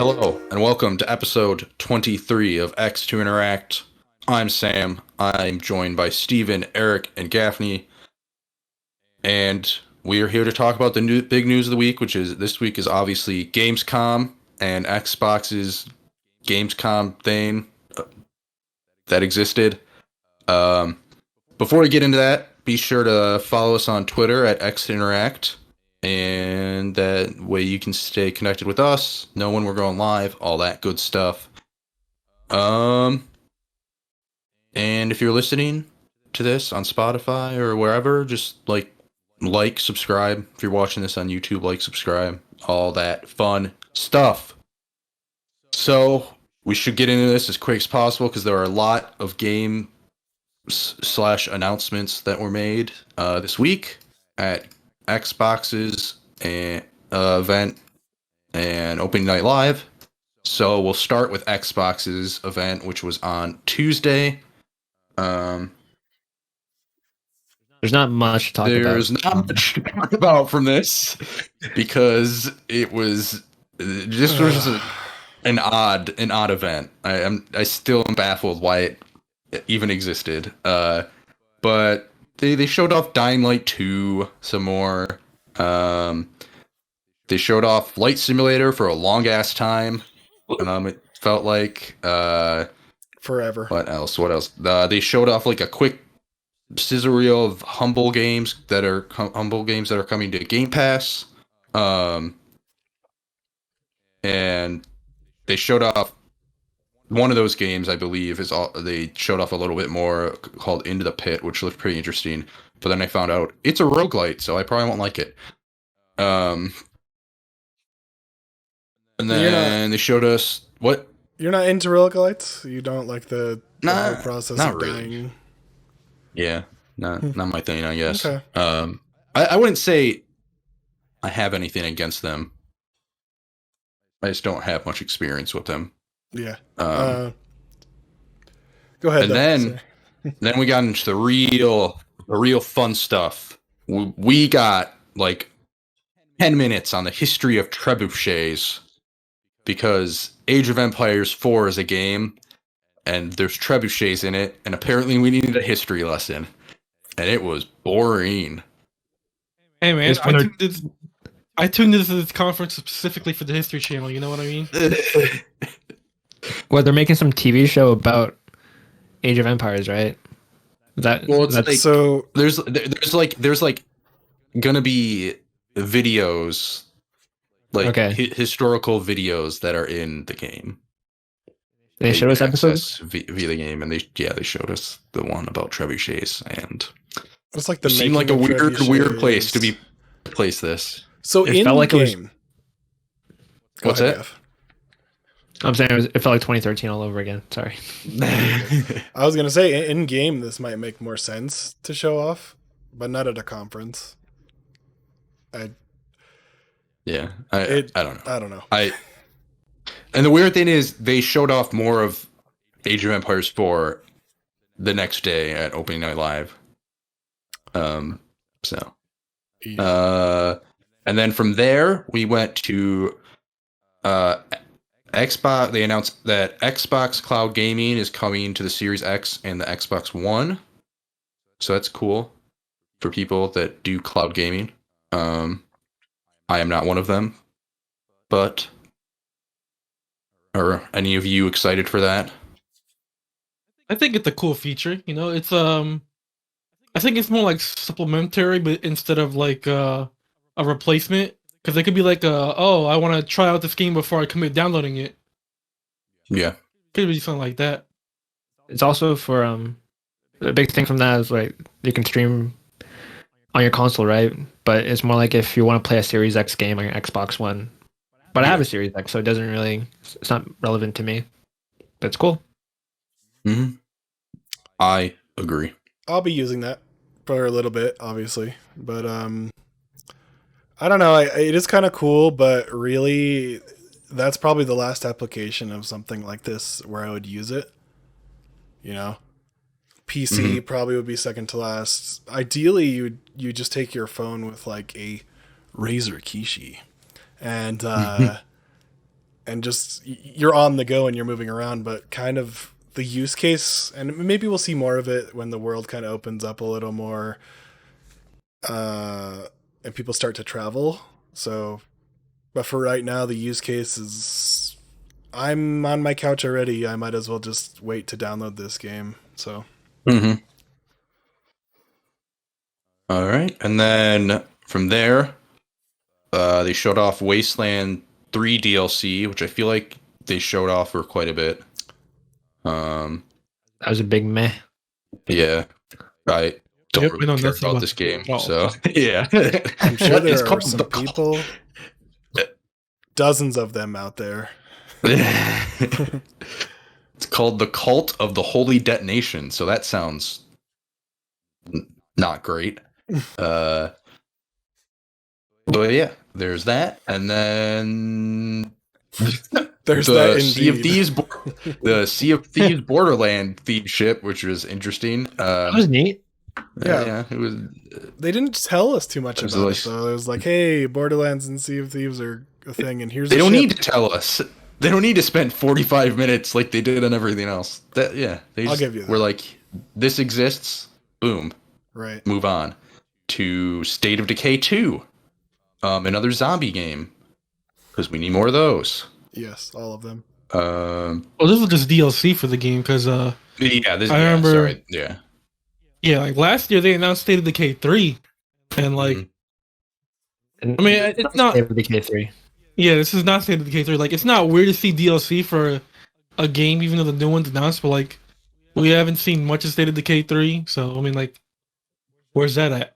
Hello, and welcome to episode 23 of X2 Interact. I'm Sam. I'm joined by Steven, Eric, and Gaffney. And we are here to talk about the big news of the week, which is this week is obviously Gamescom and Xbox's Gamescom thing that existed. Before we get into that, be sure to follow us on Twitter at XInteract. And that way you can stay connected with us, know when we're going live, all that good stuff. And if you're listening to this on Spotify or wherever, just like, subscribe. If you're watching this on YouTube, subscribe, all that fun stuff. So we should get into this as quick as possible because there are a lot of game / announcements that were made this week at Xbox's event and opening night live. So we'll start with Xbox's event, which was on Tuesday. There's not much to talk about. There's not much to talk about from this because it was just an odd event. I still am baffled why it even existed. But they showed off Dying Light 2 some more. They showed off Flight Simulator for a long ass time. It felt like forever. What else? They showed off like a quick sizzle reel of humble games that are coming to Game Pass. And they showed off one of those games, I believe, they showed off a little bit more called Into the Pit, which looked pretty interesting. But then I found out it's a roguelite, so I probably won't like it. And then they showed us what? You're not into roguelites? You don't like the whole process not of really. dying? Yeah, not my thing, I guess. Okay. I wouldn't say I have anything against them. I just don't have much experience with them. Yeah. Go ahead. And then we got into the real fun stuff. We got like 10 minutes on the history of trebuchets because Age of Empires 4 is a game and there's trebuchets in it, and apparently we needed a history lesson, and it was boring. Hey man, I tuned into this conference specifically for the History Channel. You know what I mean? Well, they're making some TV show about Age of Empires, right? So there's gonna be videos, historical videos that are in the game. They showed us episodes via the game, and they showed us the one about trebuchets, and it's like it seemed like a weird place to place this. So it felt like game. What's that? I'm saying it felt like 2013 all over again. Sorry. I was gonna say in game this might make more sense to show off, but not at a conference. I don't know. And the weird thing is they showed off more of Age of Empires 4 the next day at opening night live. And then from there we went to Xbox. They announced that Xbox Cloud Gaming is coming to the Series X and the Xbox One. So that's cool for people that do cloud gaming. I am not one of them, but are any of you excited for that? I think it's a cool feature. You know, it's I think it's more like supplementary, but instead of like a replacement, because it could be like I want to try out this game before I commit downloading it. Yeah, could be something like that. It's also for the big thing from that is like you can stream on your console, right? But it's more like if you want to play a Series X game on your Xbox One. But I have a Series X, so it's not relevant to me. But it's cool. Mm-hmm. I agree. I'll be using that for a little bit, obviously. But I don't know. It is kind of cool, but really, that's probably the last application of something like this where I would use it. You know? PC probably would be second to last. Ideally, you just take your phone with like a Razer Kishi and and just you're on the go and you're moving around, but kind of the use case, and maybe we'll see more of it when the world kind of opens up a little more, and people start to travel. So, but for right now, the use case is I'm on my couch already. I might as well just wait to download this game. So, Mm-hmm. All right, and then from there, they showed off Wasteland 3 DLC, which I feel like they showed off for quite a bit. That was a big meh. Yeah, I don't Yep, I really know care nothing about about this game, it at all. so yeah. I'm sure What? It's there are called some the people, dozens of them out there. It's called the Cult of the Holy Detonation, so that sounds not great. But yeah, there's that, and then There's the that Sea of indeed. Thieves, the Sea of Thieves Borderland themed ship, which was interesting. That was neat. Yeah. It was. They didn't tell us too much There's about like- it, though. It was like, hey, Borderlands and Sea of Thieves are a thing, and here's They a don't ship. need to tell us. They don't need to spend 45 minutes like they did on everything else. They I'll just give you that. were like, this exists. Boom. Right. Move on to State of Decay 2, another zombie game, because we need more of those. Yes, all of them. Um, Well, this was just DLC for the game because yeah, I remember- Sorry, yeah, yeah, like last year they announced State of Decay 3, and like Mhm. And I mean, it's not. State of Decay 3. Yeah, this is not State of Decay 3. Like, it's not weird to see DLC for a game, even though the new one's announced. But like, we haven't seen much of State of Decay 3, so I mean, like, where's that at?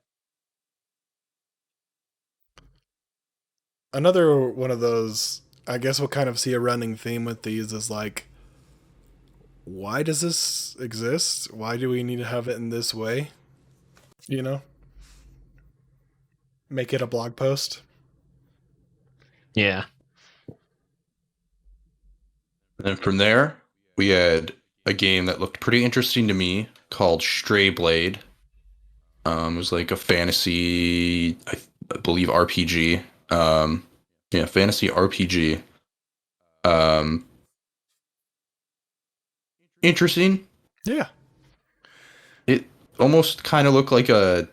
Another one of those, I guess we'll kind of see a running theme with these is like, why does this exist? Why do we need to have it in this way? You know? Make it a blog post. Yeah. And from there, we had a game that looked pretty interesting to me called Stray Blade. It was like a fantasy, I believe, RPG. Fantasy RPG. Interesting. Yeah. It almost kind of looked like a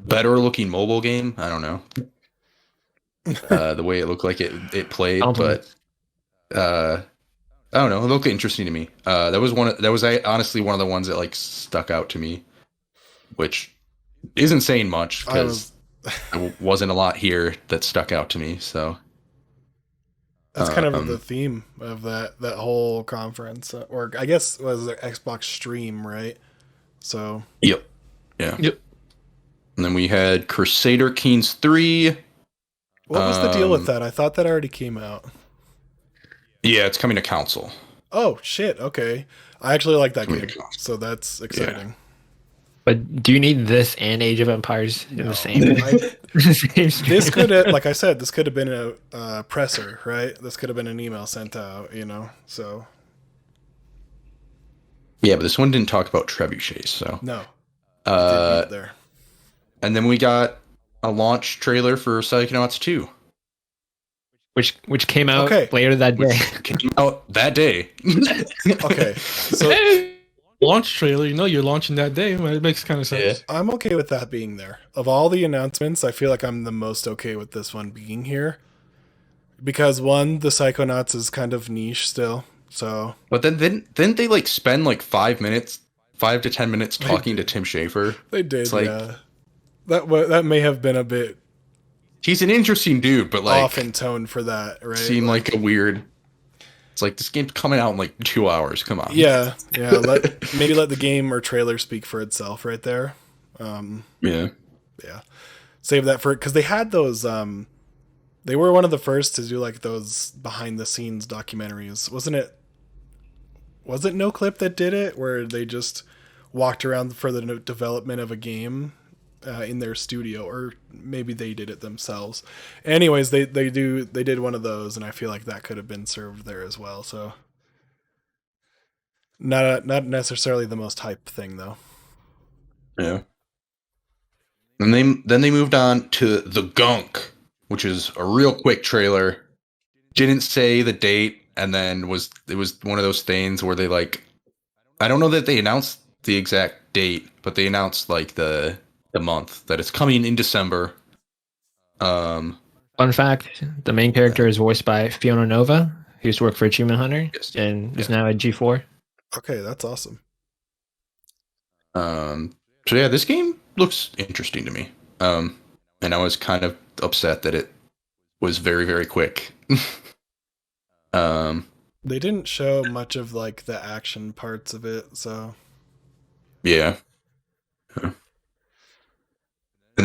better looking mobile game. I don't know. The way it looked like it played, Compliment. but I don't know. It looked interesting to me. That was honestly one of the ones that like stuck out to me, which isn't saying much because there wasn't a lot here that stuck out to me. So That's kind of the theme of that whole conference, or I guess it was their Xbox stream, right? So yep, yeah, Yep. And then we had Crusader Kings 3. what was the deal with that? I thought that already came out. Yeah, it's coming to console. Oh shit! Okay, I actually like that Coming game, to console. so that's exciting. But do you need this and Age of Empires in No. the same? This could have, like I said, this could have been a presser, right? This could have been an email sent out, you know. So Yeah, but this one didn't talk about trebuchets. So no, it didn't need it there. and then we got a launch trailer for Psychonauts 2. which came out Okay. later that day. Which came out that day. Okay, so Launch trailer, you know, you're launching that day. It makes kind of sense. I'm okay with that being there. Of all the announcements, I feel like I'm the most okay with this one being here. Because one, the Psychonauts is kind of niche still. So But then didn't they like spend like 5 to 10 minutes talking to Tim Schafer? they did, It's like- yeah. That may have been a bit He's an interesting dude, but like off in tone for that, right? seemed like a weird. It's like this game's coming out in like 2 hours. Come on. Yeah. Maybe let the game or trailer speak for itself right there. Yeah. Yeah, save that for, because they had those. They were one of the first to do like those behind the scenes documentaries, wasn't it? Was it No Clip that did it, where they just walked around for the development of a game in their studio, or maybe they did it themselves. Anyways, they did one of those, and I feel like that could have been served there as well. So not necessarily the most hype thing though. Yeah. And then they moved on to the Gunk, which is a real quick trailer. Didn't say the date, and then it was one of those things where they like, I don't know that they announced the exact date, but they announced like the month that it's coming in December. Fun fact: the main character is voiced by Fiona Nova, who used to work for Achievement Hunter, Yes. and is now at G4. Okay, that's awesome. So yeah, this game looks interesting to me. And I was kind of upset that it was very, very quick. They didn't show much of like the action parts of it, so Yeah. And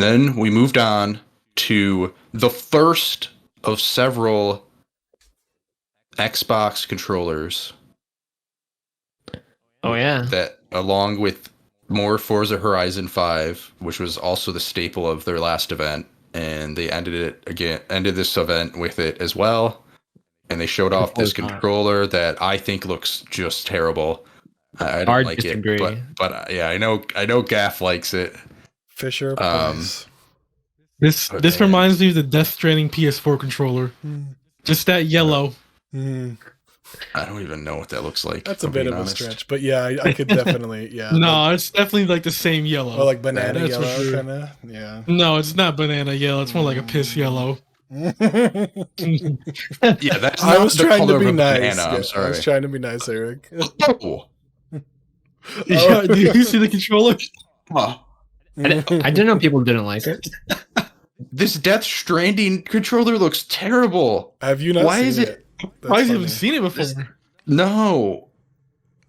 then we moved on to the first of several Xbox controllers Oh yeah, that, along with more Forza Horizon 5, which was also the staple of their last event, and they ended this event with it as well. And they showed off this controller that I think looks just terrible. I don't Hard like disagree. it, but yeah, I know Gaff likes it. Fisher Price. This man. reminds me of the Death Stranding PS4 controller. Just that yellow. I don't even know what that looks like. That's a if I'm bit being of a honest. stretch, but yeah, I could definitely, yeah. No, it's definitely like the same yellow. Oh, like banana That's for yellow, sure. kind of. Yeah. No, it's not banana yellow. It's more like a piss yellow. Yeah, that's I not was the trying color to be of a nice. banana, Yeah, I'm I sorry. was trying to be nice, Eric. Oh. Yeah, do you see the controller? Huh. I didn't know people didn't like it. This Death Stranding controller looks terrible. Have you not Why seen is it- it? That's Why have you funny. seen it before? No.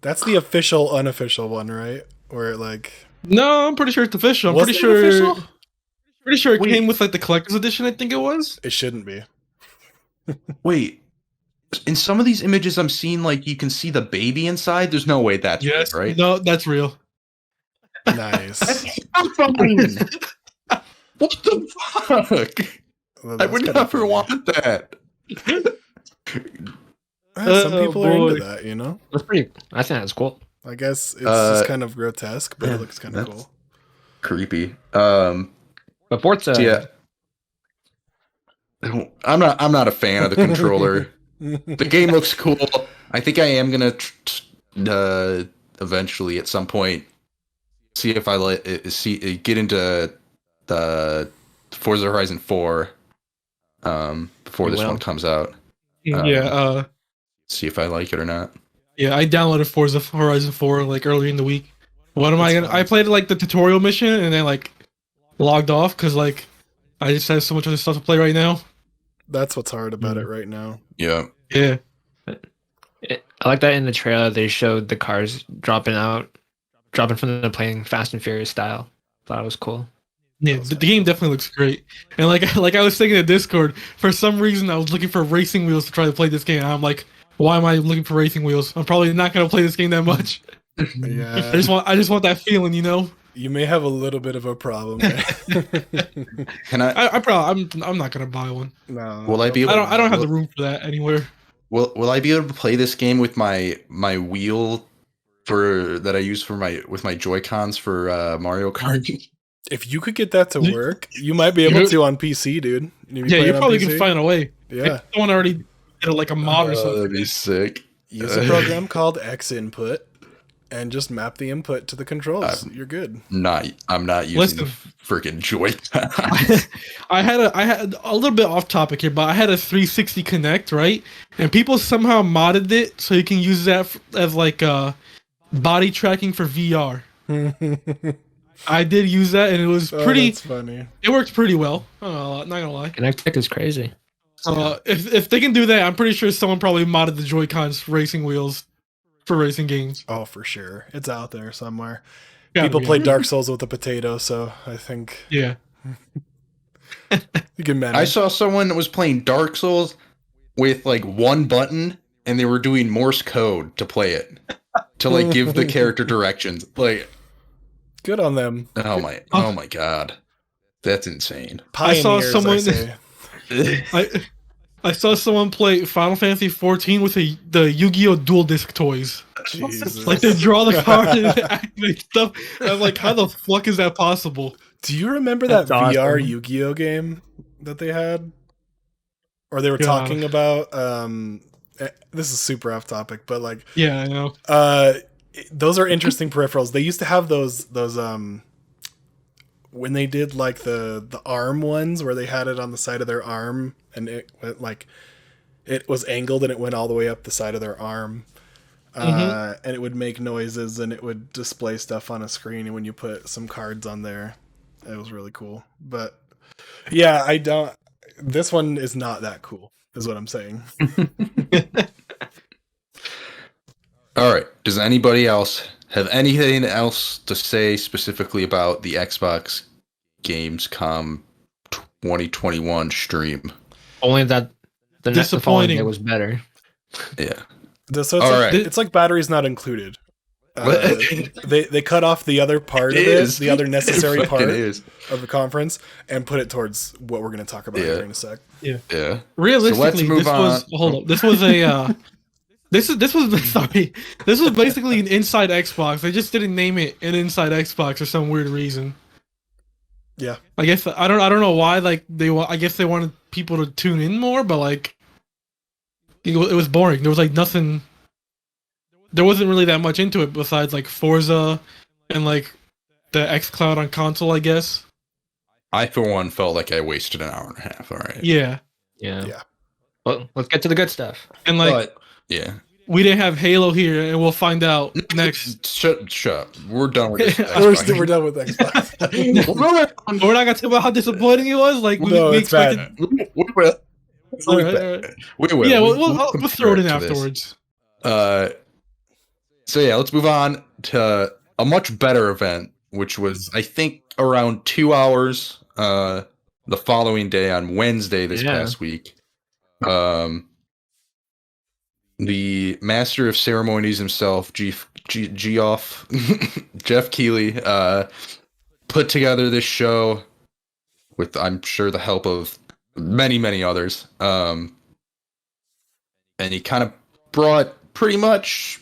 That's the official, unofficial one, right? Where it like No, I'm pretty sure it's official. I'm Was pretty it sure. official? Pretty sure it Wait. came with like the collector's edition. I think it was. it shouldn't be. Wait. In some of these images I'm seeing, like, you can see the baby inside. There's no way that's Yes. real, right? No, that's real. Nice. What the fuck? Well, I that's would kinda never funny. want that. Some Oh, people are into boy. that, you know. That's pretty. I think that's cool. I guess it's Uh, just kind of grotesque, but yeah, it looks kind of that's- cool. Creepy. But Forza, So yeah. I'm not a fan of the controller. The game looks cool. I think I am gonna eventually at some point see if I get into the Forza Horizon 4 before You this will. one comes out. Yeah. See if I like it or not. Yeah. I downloaded Forza Horizon 4 like earlier in the week. What am I That's gonna? fun. I played like the tutorial mission and then like logged off because like I just have so much other stuff to play right now. That's what's hard about it right now. Yeah. Yeah. I like that in the trailer they showed the cars dropping from the plane Fast and Furious style. Thought it was cool. Yeah, the game definitely looks great. And like I was thinking in Discord, for some reason I was looking for racing wheels to try to play this game. I'm like, why am I looking for racing wheels? I'm probably not gonna play this game that much. Yeah, I just want that feeling, you know. you may have a little bit of a problem. There. Can I? I'm not gonna buy one. No, Will I be able- I don't have the room for that anywhere. Will I be able to play this game with my wheel that I use with my Joy-Cons for Mario Kart? If you could get that to work, you might be able to on PC, dude. Yeah, you probably can find a way. Yeah, Someone already did like a mod or something. That'd be sick. use a program called X Input, and just map the input to the controls. You're good. I'm not using Listen. the freaking Joy-Con. I had a little bit off topic here, but I had a 360 Connect, right? And people somehow modded it so you can use that as like body tracking for VR. I did use that, and it was pretty. That's funny. It worked pretty well. Not gonna lie. Connect is crazy. If they can do that, I'm pretty sure someone probably modded the Joy-Cons racing wheels for racing games. Oh, for sure, it's out there somewhere. Gotta People be. play Dark Souls with a potato, so I think Yeah. you can manage. I saw someone that was playing Dark Souls with like one button, and they were doing Morse code to play it to like give the character directions. Like, Good on them. oh my god, that's insane. I saw Pioneers, someone- say. I saw someone play Final Fantasy 14 with the Yu-Gi-Oh! Dual Disc toys. Jesus. Like they draw the card and activate stuff. I'm like, how the fuck is that possible? Do you remember that That's VR awesome. Yu-Gi-Oh game that they had? or they were Yeah. talking about this is super off topic, but like Yeah, I know. those are interesting peripherals. They used to have those when they did like the arm ones where they had it on the side of their arm and it went like it was angled and it went all the way up the side of their arm. And it would make noises and it would display stuff on a screen. And when you put some cards on there, it was really cool. But yeah, this one is not that cool, is what I'm saying. All right. Does anybody else have anything else to say specifically about the Xbox Gamescom 2021 stream? Only that the following day Disappointing. was better. Yeah. So it's All like, right. it's like batteries not included. They cut off the other part of it, the other necessary It part is. of the conference, and put it towards what we're going to talk about here in a sec. Yeah. Realistically, move this was on. hold up. This was a this was sorry. This was basically an Inside Xbox. They just didn't name it an Inside Xbox for some weird reason. Yeah. I guess I don't know why. Like I guess they wanted people to tune in more, but like it was boring. There was like nothing. There wasn't really that much into it besides like Forza and like the xCloud on console, I guess. I, for one, felt like I wasted an hour and a half. All right. Yeah, Yeah. Well, let's get to the good stuff. and like But, yeah. we didn't have Halo here, and we'll find out next. Shut up. We're done with this. We're done with Xbox. We're not gonna talk about how disappointing it was. Like No, we it's bad. expected. We will. All right. We will. Yeah, We'll we'll throw it in compare to this. afterwards. So yeah, let's move on to a much better event, which was I think around 2 hours. The following day on Wednesday this past week. The master of ceremonies himself, Geoff Jeff Keighley, put together this show with, I'm sure, the help of many others. And he kind of brought pretty much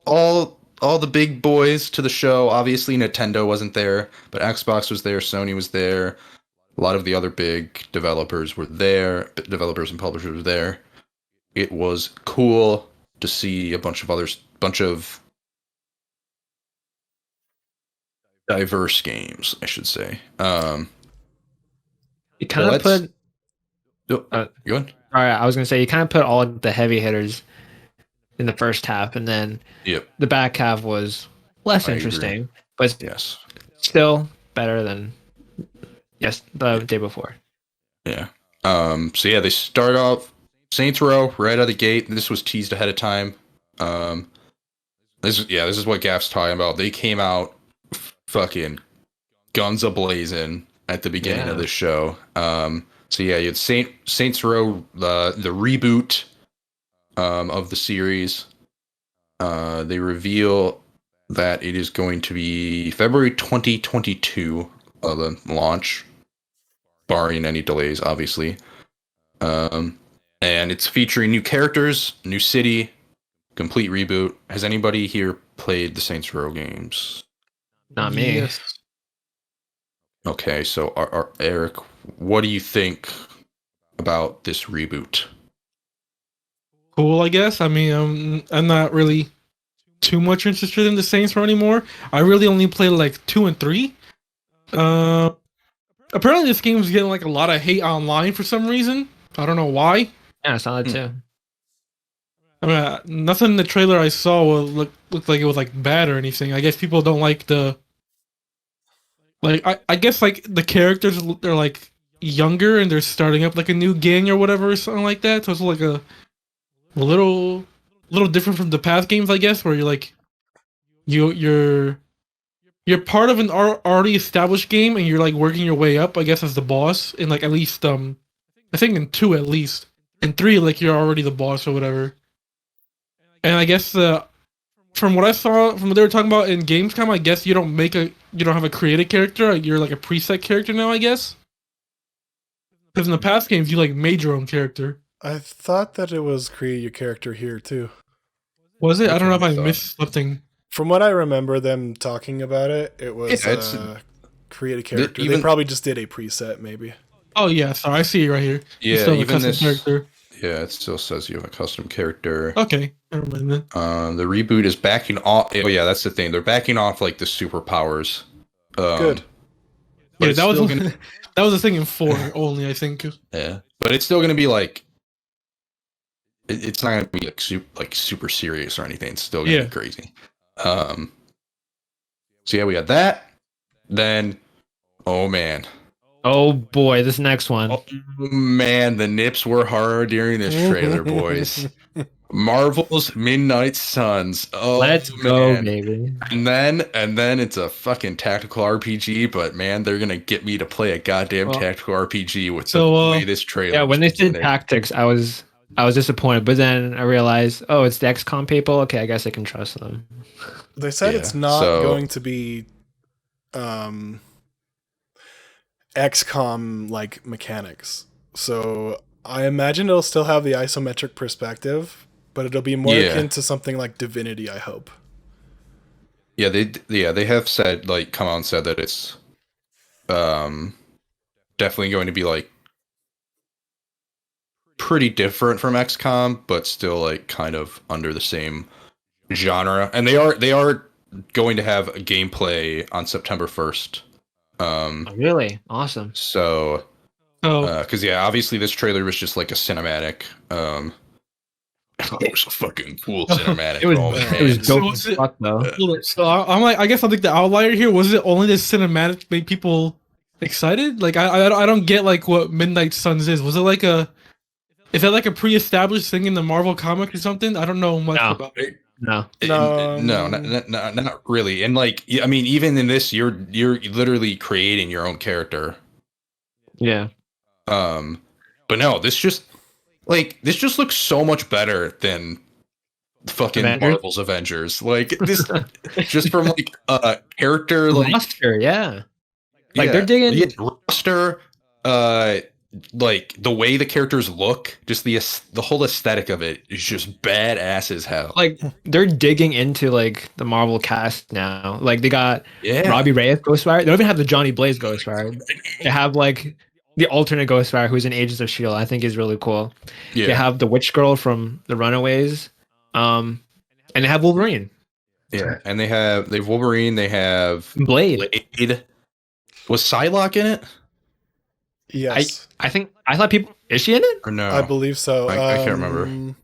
all the big boys to the show. Obviously, Nintendo wasn't there, but Xbox was there, Sony was there. A lot of the other big developers were there. Developers and publishers were there. It was cool to see a bunch of diverse games, I should say. You kind of put. Go on. All right, I was gonna say you kind of put all the heavy hitters in the first half, and then the back half was less interesting, but yes, still better than the day before. Yeah. So yeah, they start off Saints Row right out of the gate. This was teased ahead of time. This is what Gaff's talking about. They came out fucking guns a-blazing at the beginning of the show. So yeah, you had Saints Row, the reboot of the series. They reveal that it is going to be February 2022 of the launch, barring any delays, obviously. And it's featuring new characters, new city, complete reboot. Has anybody here played the Saints Row games? Not me. Yes. Okay, so Eric, what do you think about this reboot? Cool, I guess. I mean, I'm not really too much interested in the Saints Row anymore. I really only played like 2 and 3. Apparently this game was getting like a lot of hate online for some reason. I don't know why. Yeah, I saw that too. I mean, nothing in the trailer I saw looked like it was like bad or anything. I guess people don't like the I guess like the characters, they're like younger and they're starting up like a new gang or whatever or something like that. So it's like a little different from the past games, I guess, where you're like you're part of an already established game and you're like working your way up, I guess, as the boss in like at least I think in 2 at least. In 3 like you're already the boss or whatever. And I guess from what I saw, from what they were talking about in Gamescom, I guess you don't have a created character. You're like a preset character now, I guess. Because in the past games, you like made your own character. I thought that it was create your character here too. Was it? I don't know if I missed something. From what I remember them talking about it, it was create a character. They probably just did a preset, maybe. Oh yeah, sorry, I see it right here. You Yeah, still have a even custom this. character. Yeah, it still says you have a custom character. Okay, never mind then. The reboot is backing off. Oh yeah, that's the thing. They're backing off like the superpowers. Good. But Yeah, it's that was still gonna. that was a thing in 4 only, I think. Yeah, but it's still gonna be like. It's not gonna be like super serious or anything. It's still gonna Yeah. be crazy. So yeah, we got that. Then, oh man, Oh boy, this next one. oh man, the nips were hard during this trailer, boys. Marvel's Midnight Suns. Oh Let's go, man. baby. And then it's a fucking tactical RPG, but man, they're gonna get me to play a goddamn Well, tactical RPG with so, the way this trailer. Yeah, when they said presented. tactics, I was disappointed, but then I realized, oh, it's the XCOM people. Okay, I guess I can trust them. They said Yeah, it's not so- going to be XCOM like mechanics. So I imagine it'll still have the isometric perspective, but it'll be more Yeah. akin to something like Divinity, I hope. Yeah, they have said like come out and said that it's definitely going to be like pretty different from XCOM, but still like kind of under the same genre. And they are going to have a gameplay on September 1st. Oh, really? Awesome. So Oh, because yeah, obviously this trailer was just like a cinematic. It was a fucking cool cinematic. It was oh, it man. was So dope was as it- fuck though. hold on. So I'm like, I guess I think the outlier here was it only the cinematic made people excited? Like I don't get like what Midnight Suns is. Was it like is that like a pre-established thing in the Marvel comic or something? I don't know much No. about it. No. No. Not really. And like, I mean, even in this, you're literally creating your own character. Yeah. But no, this just looks so much better than fucking Avengers? Marvel's Avengers. Like this, just from like character, like Roster, yeah. Like, they're digging- roster, like the way the characters look, just the whole aesthetic of it is just badass as hell. Like, they're digging into like the Marvel cast now. Like, they got Yeah, Robbie Reyes Ghostfire. They don't even have the Johnny Blaze Ghostfire. They have like the alternate Ghostfire who's in Agents of Shield. I think is really cool. yeah. They have the Witch Girl from the Runaways. And they have Wolverine. Yeah, and they've Wolverine. They have Blade. Blade. Was Psylocke in it Yes. I thought people is she in it? or no? I believe so. I can't remember.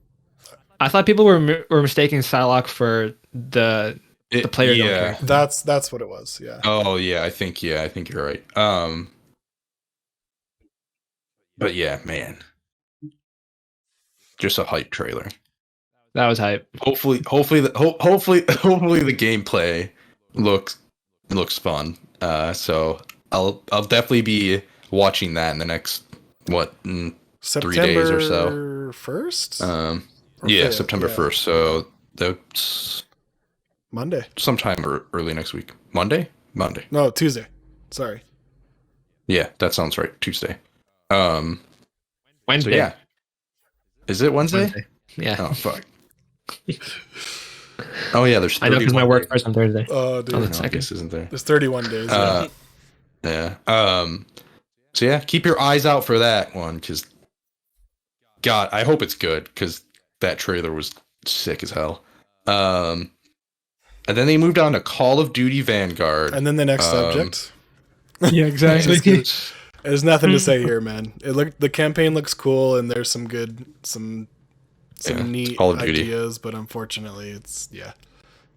I thought people were mistaking Psylocke for the player. Yeah. That's what it was. Yeah. Oh yeah, I think you're right. But yeah, man, just a hype trailer. That was hype. Hopefully the gameplay looks fun. So I'll definitely be watching that in the next September 3 days or so. 1st? Yeah, September 1st. So that's Monday. sometime early next week. Monday. No, Tuesday. Sorry. Yeah, that sounds right. Tuesday. Wednesday. So yeah, is it Wednesday? Wednesday. Yeah. Oh fuck. Oh yeah, there's. I know because my 31 work days. starts on Thursday. Oh, dude. Oh, No, that's- I guess isn't there? There's 31 days. Yeah. So yeah, keep your eyes out for that one because, God, I hope it's good because that trailer was sick as hell. And then they moved on to Call of Duty Vanguard. And then the next subject. Yeah, exactly. There's nothing to say here, man. The campaign looks cool, and there's some Yeah, neat Call of Duty. ideas, but unfortunately, it's yeah.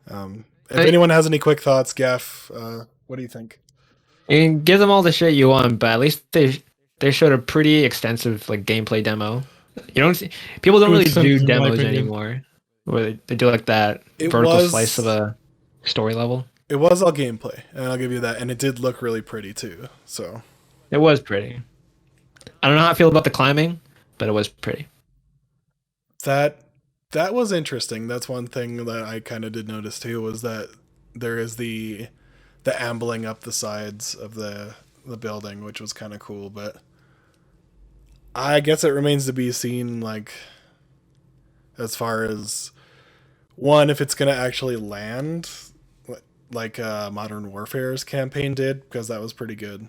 If anyone has any quick thoughts, Gaff, what do you think? And give them all the shit you want, but at least they showed a pretty extensive like gameplay demo. You don't see, people don't Too really extensive, do in my demos opinion. anymore, where they do like that It vertical was- slice of a story level. It was all gameplay, and I'll give you that, and it did look really pretty too. So It was pretty. I don't know how I feel about the climbing, but it was pretty. that was interesting. That's one thing that I kind of did notice too, was that there is the ambling up the sides of the building, which was kind of cool, but I guess it remains to be seen, like, as far as one, if it's going to actually land like Modern Warfare's campaign did, because that was pretty good.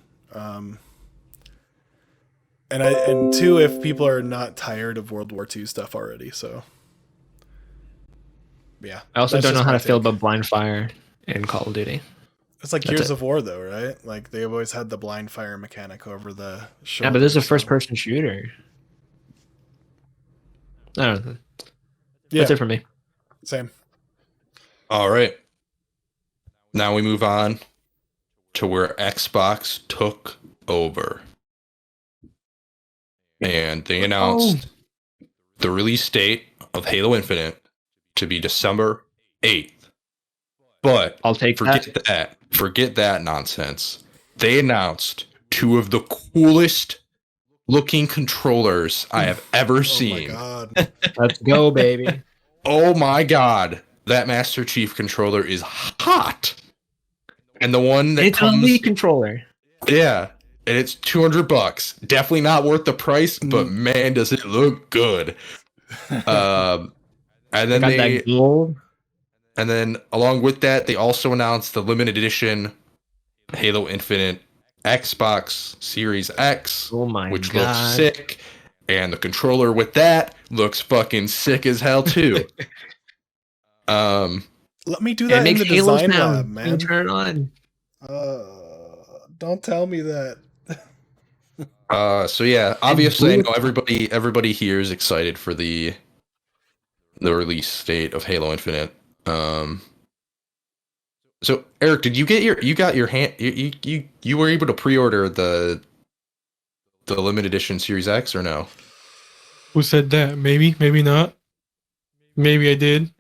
and two, if people are not tired of World War II stuff already. So yeah, I also that's don't know just how my to feel take. about blind fire in Call of Duty. It's like That's Gears it. of War, though, right? Like they've always had the blind fire mechanic over the shoulder. Yeah, but this is a so- first-person shooter. I don't know. Yeah, That's it for me. same. All right. Now we move on to where Xbox took over. And they announced the release date of Halo Infinite to be December 8th. But I'll take that. Forget that nonsense. They announced two of the coolest looking controllers I have ever Oh seen. my god. Let's go, baby. Oh my god. That Master Chief controller is hot. And the one that It's an comes, Elite controller. yeah, and it's $200. Definitely not worth the price, but man, does it look good. And then Got that gold. and then along with that, they also announced the limited edition Halo Infinite Xbox Series X, Oh my which god. looks sick, and the controller with that looks fucking sick as hell too. Let me do It that in makes the Halo design sound lab, when you man. turn it on. Don't tell me that. So yeah, obviously I know everybody here is excited for the release date of Halo Infinite. So Eric, did you get your hand you were able to pre-order the limited edition Series X or no? Who said that? Maybe, maybe not. Maybe I did.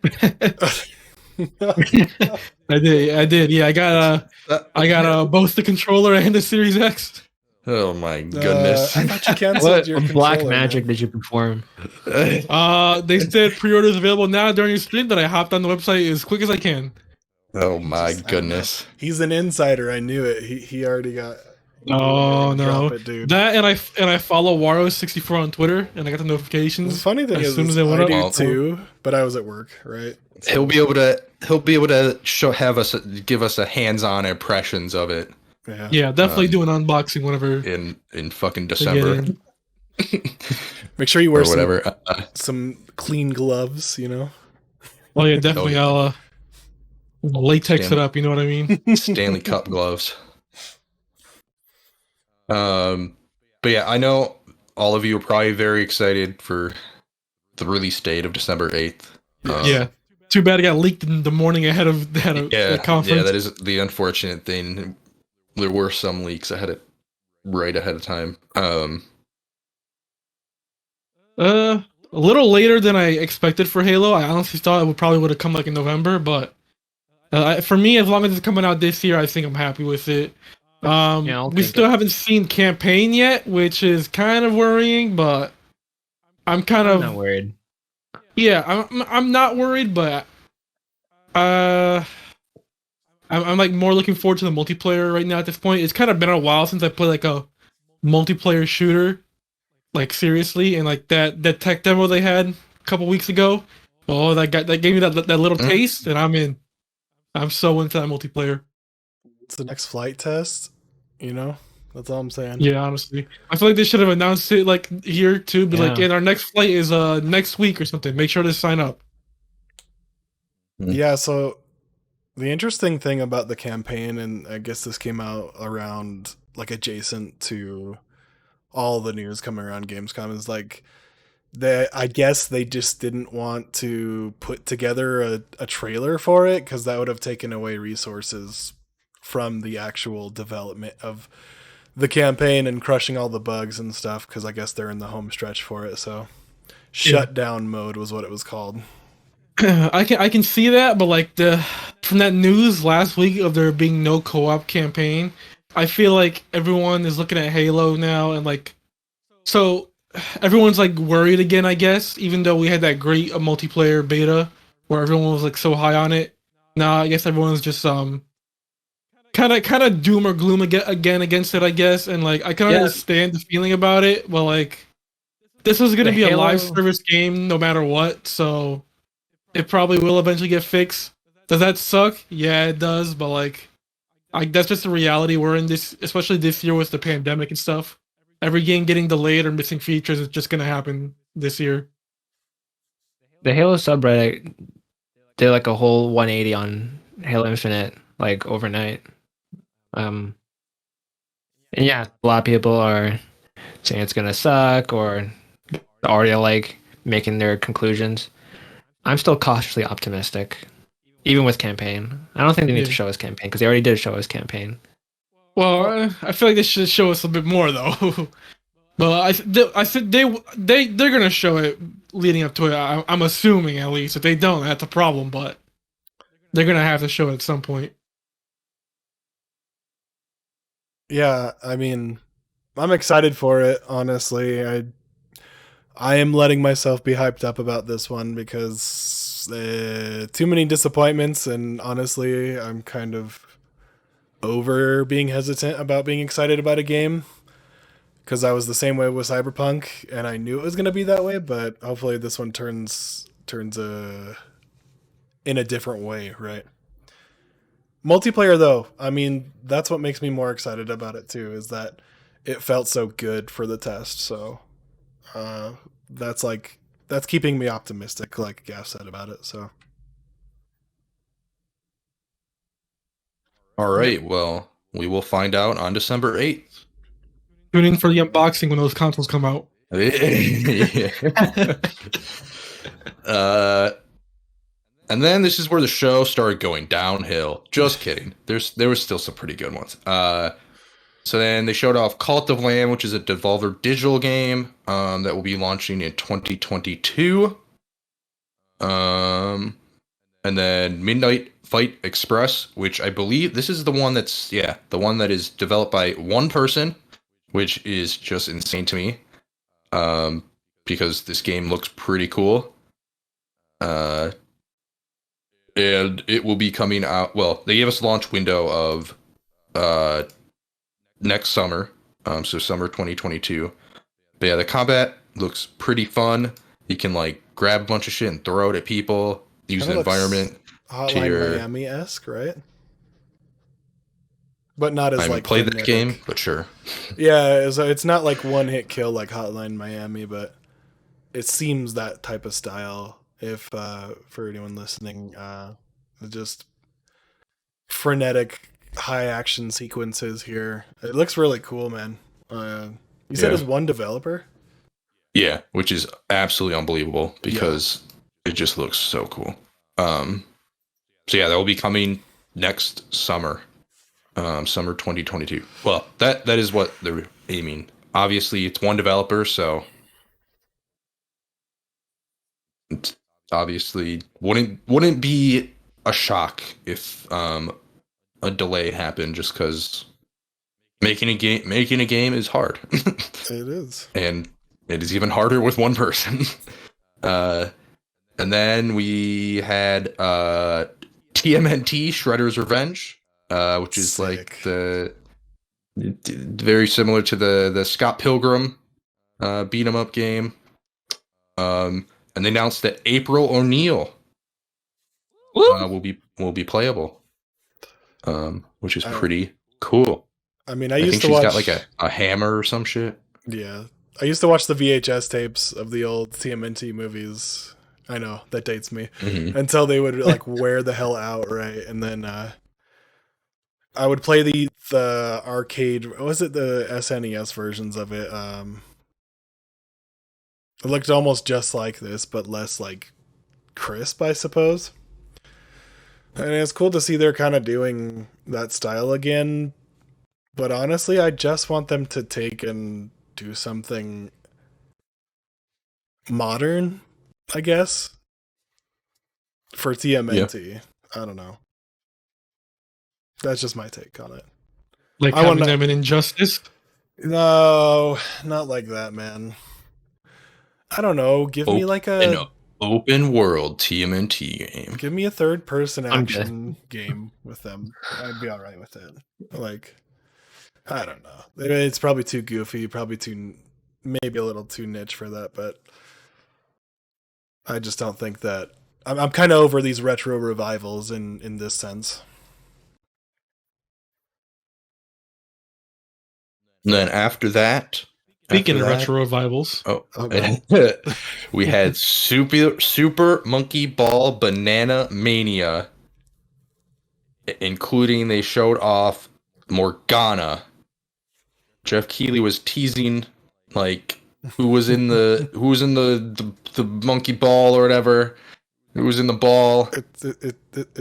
I did. Yeah, I got both the controller and the Series X. Oh my goodness. I thought you canceled What your black controller, magic man. did you perform? They said pre-orders available now during your stream. That I hopped on the website as quick as I can. Oh my Just- I don't know. goodness. He's an insider. I knew it. He already got. Oh no, Drop it, dude. that and I follow Waro64 on Twitter, and I got the The notifications. funny thing as is, soon as they went I up. do Well, too, but I was at work, right? He'll be able to give us a hands-on impressions of it Yeah. Yeah, definitely do an unboxing whenever. in fucking they get December in. Make sure you or wear whatever. some clean gloves. You know. Oh yeah, definitely. yeah. I'll latex Damn. it up. You know what I mean? Stanley Cup gloves. But yeah, I know all of you are probably very excited for the release date of December 8th. Yeah. Too bad it got leaked in the morning ahead of the conference. Yeah, that is the unfortunate thing. There were some leaks right ahead of time. A little later than I expected for Halo. I honestly thought it would have come like in November, but for me, as long as it's coming out this year, I think I'm happy with it. I'll We take still it. haven't seen campaign yet, which is kind of worrying, but I'm kind I'm of not worried. yeah, I'm not worried, but I'm like more looking forward to the multiplayer right now at this point. It's kind of been a while since I played like a multiplayer shooter, like seriously, and like that tech demo they had a couple weeks ago. Oh, that gave me that little taste, and I'm in. I'm so into that multiplayer. It's the next flight test. You know. That's all I'm saying. Yeah, honestly, I feel like they should have announced it like here too. Be like, Yeah. and our next flight is next week or something. Make sure to sign up. Yeah, so the interesting thing about the campaign, and I guess this came out around like adjacent to all the news coming around Gamescom, is like I guess they just didn't want to put together a trailer for it because that would have taken away resources from the actual development of the campaign and crushing all the bugs and stuff, because I guess they're in the home stretch for it. So shutdown mode was what it was called. I can see that, but like from that news last week of there being no co-op campaign, I feel like everyone is looking at Halo now and like, so everyone's like worried again, I guess, even though we had that great multiplayer beta where everyone was like so high on it. Now I guess everyone's just kind of doom or gloom again against it, I guess, and like I can understand the feeling about it, but like this is gonna The be a Halo- live service game no matter what, so it probably will eventually get fixed. Does that suck? Yeah, it does, but like that's just the reality we're in this, especially this year with the pandemic and stuff. every game getting delayed or missing features is just gonna happen this year. The Halo subreddit did like a whole 180 on Halo Infinite like overnight. And yeah, a lot of people are saying it's gonna suck or already like making their conclusions. I'm still cautiously optimistic, even with campaign. I don't think they need to Yeah. show us campaign because they already did show us campaign. Well, I feel like they should show us a bit more though. But I think they're gonna show it leading up to it. I'm assuming at least. If they don't, that's a problem. But they're gonna have to show it at some point. Yeah, I mean, I'm excited for it. Honestly, I am letting myself be hyped up about this one because too many disappointments, and honestly, I'm kind of over being hesitant about being excited about a game because I was the same way with Cyberpunk, and I knew it was going to be that way. But hopefully, this one turns in a different way, right? Multiplayer, though, I mean, that's what makes me more excited about it too. Is that it felt so good for the test, so. That's keeping me optimistic, like Gav said about it. So, All right. Well, we will find out on December 8th. Tune in for the unboxing when those consoles come out. And then this is where the show started going downhill. Just kidding. There was still some pretty good ones. So then they showed off Cult of Lamb, which is a Devolver Digital game that will be launching in 2022. And then Midnight Fight Express, which I believe this is the one the one that is developed by one person, which is just insane to me. Because this game looks pretty cool. And it will be coming out. Well, they gave us a launch window of next summer, so summer 2022. But yeah, the combat looks pretty fun. You can like grab a bunch of shit and throw it at people. Use the environment. Hotline Miami-esque, right? But not as I haven't like played that frenetic. game, but sure. Yeah, so it's not like one hit kill like Hotline Miami, but it seems that type of style. If for anyone listening, just frenetic high action sequences here. It looks really cool, man. You said it was one developer? Yeah, which is absolutely unbelievable because it just looks so cool. So yeah, that will be coming next summer, summer 2022. Well, that is what they're aiming. Obviously, it's one developer, so it's obviously wouldn't be a shock if a delay happened just because making a game is hard. It is. And it is even harder with one person. And then we had TMNT Shredder's Revenge, which is like the very similar to the Scott Pilgrim beat 'em up game. And they announced that April O'Neil will be playable, which is pretty cool. I mean, I used think to she's watch got like a hammer or some shit. Yeah. I used to watch the VHS tapes of the old TMNT movies. I know, that dates me. Mm-hmm. Until they would like wear the hell out, right? And then I would play the arcade, what was it, the SNES versions of it? It looked almost just like this, but less like crisp, I suppose. And it's cool to see they're kind of doing that style again. But honestly, I just want them to take and do something modern, I guess, for TMNT. Yeah. I don't know. That's just my take on it. Like having them in Injustice? No, not like that, man. I don't know. Give me like an open world TMNT game. Give me a third-person action game with them. I'd be all right with it. Like, I don't know. It's probably too goofy, maybe a little too niche for that, but I just don't think that. I'm kind of over these retro revivals in this sense. And then after that, Speaking After of that- retro revivals, Oh, Okay. we had Super Monkey Ball Banana Mania, including they showed off Morgana. Jeff Keighley was teasing like who was in the monkey ball or whatever, who was in the ball It's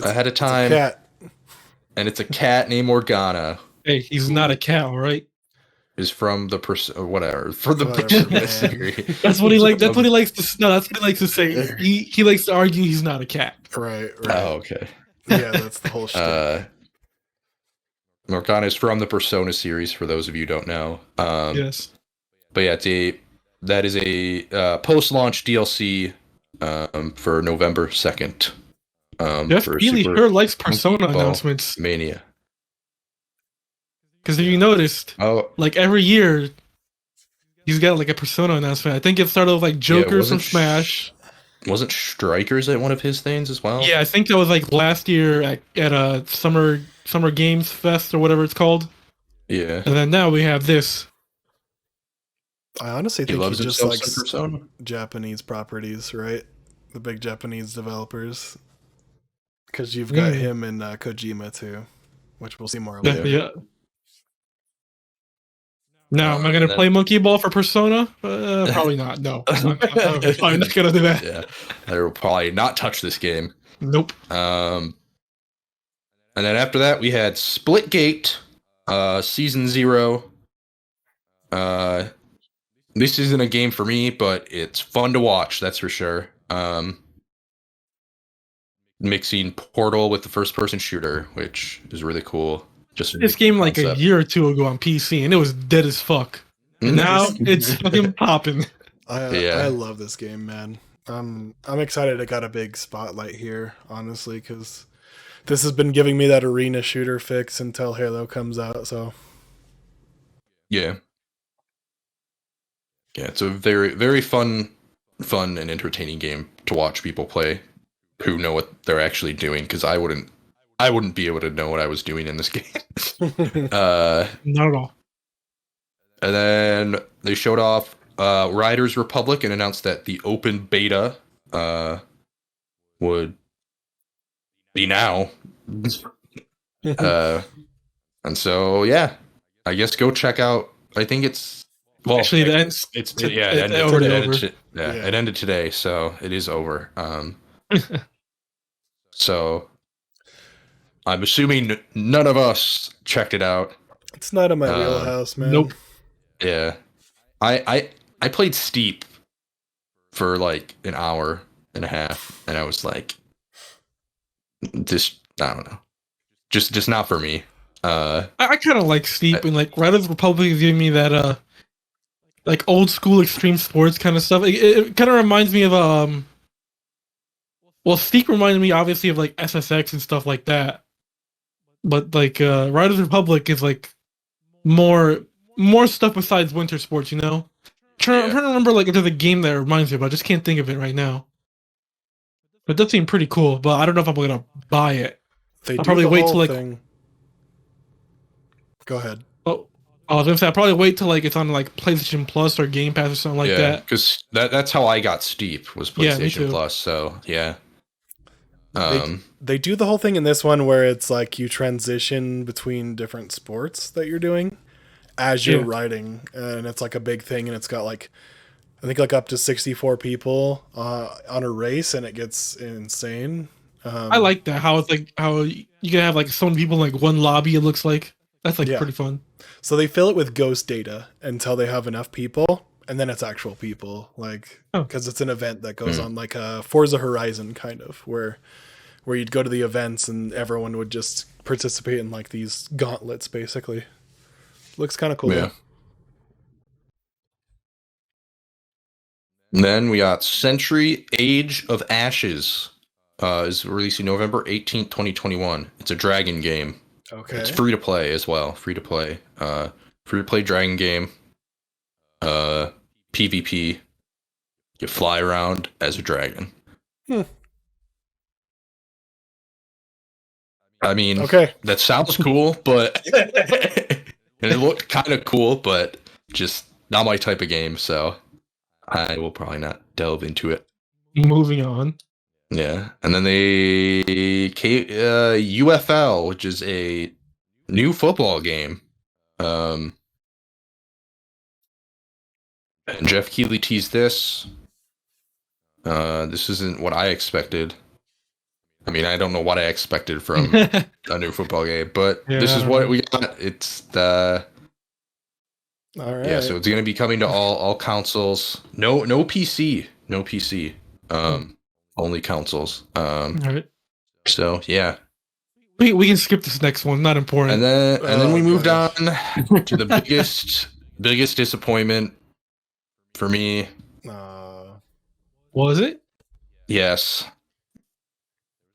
ahead of It's time, a cat. and it's a cat named Morgana. hey, he's not a cat, all right? Is from the whatever for the Whatever, Persona man. series. That's what he like. That's what he likes to. No, that's what he likes to say. He likes to argue he's not a cat. Right. Oh, okay. Yeah, that's the whole shit. Morgana is from the Persona series. For those of you who don't know, Yes. but yeah, that is a post-launch DLC for November 2nd. Jeff for Keighley Super sure likes Persona Monkey Ball announcements. Mania. Because if you noticed, Oh, like every year, he's got like a Persona announcement. I think it started with like Joker from wasn't Smash. wasn't Strikers at one of his things as well? Yeah, I think that was like last year at a summer games fest or whatever it's called. Yeah. And then now we have this. I honestly He think he loves just himself likes some Persona. Japanese properties, right? The big Japanese developers. Because you've got him and Kojima too, which we'll see more Yeah. later. Now, am I gonna play Monkey Ball for Persona? Probably not. No, I'm probably not gonna do that. Yeah, they will probably not touch this game. Nope. And then after that, we had Splitgate, Season 0. This isn't a game for me, but it's fun to watch, that's for sure. Mixing Portal with the first-person shooter, which is really cool. Just This game like a concept. year or two ago on PC, and it was dead as fuck. And now it's fucking popping. I love this game, man. I'm excited it got a big spotlight here, honestly, because this has been giving me that arena shooter fix until Halo comes out. So Yeah, it's a very, very fun and entertaining game to watch people play who know what they're actually doing. Because I wouldn't be able to know what I was doing in this game. Not at all. And then they showed off Riders Republic and announced that the open beta would be now. And so yeah, I guess go check out. I think it's Actually, it ended today, so it is over. So I'm assuming none of us checked it out. it's not in my wheelhouse, man. Nope. Yeah, I played Steep for like an hour and a half, and I was like, just I don't know, just not for me. I kind of like Steep, and like Riders Republic is giving me that like old school extreme sports kind of stuff. It kind of reminds me of well, Steep reminded me obviously of like SSX and stuff like that, but like Riders Republic is like more stuff besides winter sports, you know. I'm trying to remember like if there's a game that reminds me, but I just can't think of it right now. But it does seem pretty cool, but I don't know if I'm gonna buy it. They I'll do probably the wait whole till like. thing. Go ahead. Oh, I was gonna say I'll probably wait till like it's on like PlayStation Plus or Game Pass or something like that. because that's how I got Steep was Yeah, me PlayStation too. Plus. So yeah. They do the whole thing in this one where it's like you transition between different sports that you're doing as you're riding, and it's like a big thing, and it's got like I think like up to 64 people on a race, and it gets insane. I like that how it's like how you can have like so many people in like one lobby. It looks like that's like pretty fun. So they fill it with ghost data until they have enough people, and then it's actual people, like because it's an event that goes on like a Forza Horizon kind of where you'd go to the events and everyone would just participate in like these gauntlets, basically. Looks kind of cool. Yeah. And then we got Century Age of Ashes. Is releasing November 18th, 2021. It's a dragon game. Okay. It's free to play as well. Free to play dragon game. PvP. You fly around as a dragon. I mean, that sounds cool, but and it looked kind of cool, but just not my type of game, so I will probably not delve into it. Moving on. Yeah, and then UFL, which is a new football game. And Jeff Keighley teased this. This isn't what I expected. I mean, I don't know what I expected from a new football game, but this is what we got. It's the All right. yeah, so it's gonna be coming to all consoles. No PC, no PC. Only consoles. All right. So yeah, We can skip this next one. Not important. and then we moved gosh. on to the biggest disappointment for me. Was it? Yes,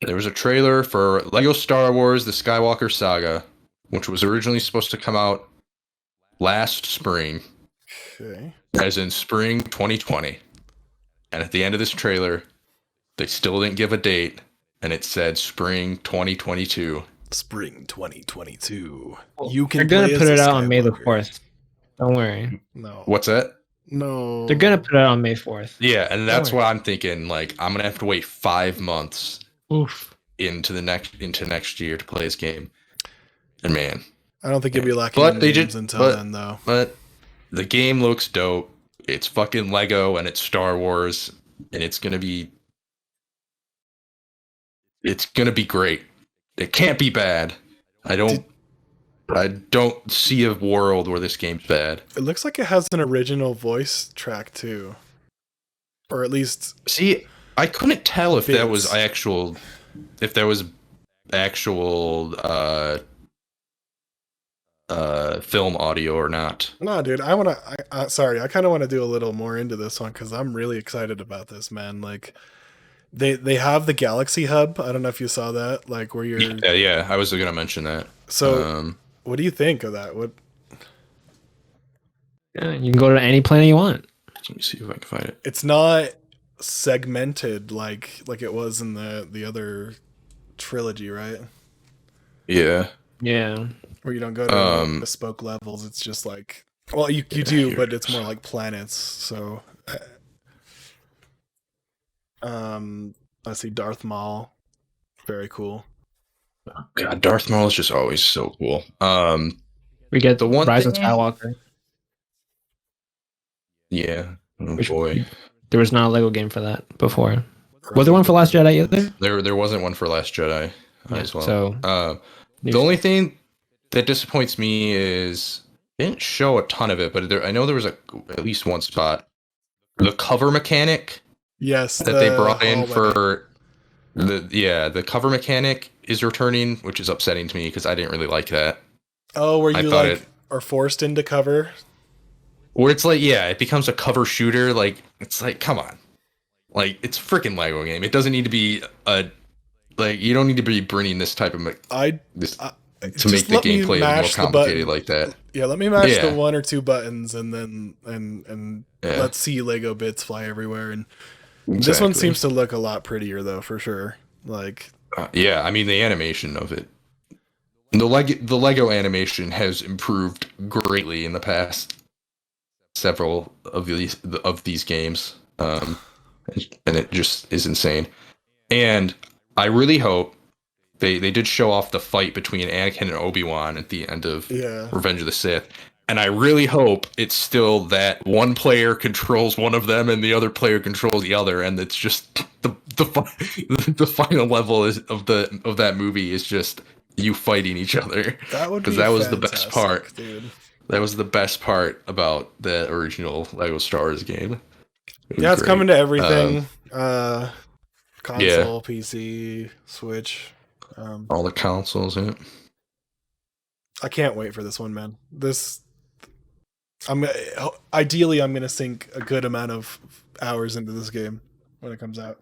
there was a trailer for Lego Star Wars: The Skywalker Saga, which was originally supposed to come out last spring, Okay. as in spring 2020. And at the end of this trailer, they still didn't give a date, and it said spring 2022. Spring 2022. Well, You can. They're gonna play put as it a out on May the Skywalker. 4th. Don't worry. No. What's that? No. They're gonna put it out on May 4th. Yeah, and that's worry. what I'm thinking. Like, I'm gonna have to wait 5 months Oof. into next year to play this game. And man, I don't think you'll be lacking But in they games did- until but- then, though. but the game looks dope. It's fucking Lego and it's Star Wars, and it's gonna be great. It can't be bad. I don't see a world where this game's bad. It looks like it has an original voice track too, or at least See, I couldn't tell if that was Bits. actual film audio or not. no, dude. Sorry, I kind of want to do a little more into this one because I'm really excited about this, man. Like, they have the Galaxy Hub. I don't know if you saw that, like where you're. Yeah, I was gonna mention that. So, what do you think of that? What? Yeah, you can go to any planet you want. Let me see if I can find it. It's not segmented like it was in the other trilogy, right? Yeah. Yeah. Where you don't go to bespoke levels. It's just like, well, you do, here but it it's more like planets. So, let's see, Darth Maul, very cool. God, Darth Maul is just always so cool. We get The one Rise of thing- Skywalker. Yeah. Oh Which- boy. There was not a Lego game for that before. Was there one for Last Jedi either? There wasn't one for Last Jedi as well. So The only thing that disappoints me is they didn't show a ton of it, but I know there was at least one spot. The cover mechanic Yes, that they brought in hallway. for the cover mechanic is returning, which is upsetting to me because I didn't really like that. Oh, where I you thought like are forced into cover. Where it's like, yeah, it becomes a cover shooter. Like, it's like, come on, like it's a freaking Lego game. It doesn't need to be you don't need to be bringing this type of to Just make the let me gameplay more mash the complicated button. like that. Yeah, let me mash Yeah. the one or two buttons and then and Yeah. let's see Lego bits fly everywhere. And this one seems to look a lot prettier though, for sure. Like, yeah, I mean the animation of it, the Lego animation has improved greatly in the past several of these games, and it just is insane. And I really hope they did show off the fight between Anakin and Obi-Wan at the end of yeah, Revenge of the Sith. And I really hope it's still that one player controls one of them and the other player controls the other, and it's just the final level of that movie is just you fighting each other. that would be Because that was the best fantastic, part. dude. That was the best part about the original Lego Star Wars game. It was Yeah, it's great. coming to everything. Console, Yeah. PC, Switch. All the consoles. Yeah. I can't wait for this one, man. Ideally I'm gonna sink a good amount of hours into this game when it comes out.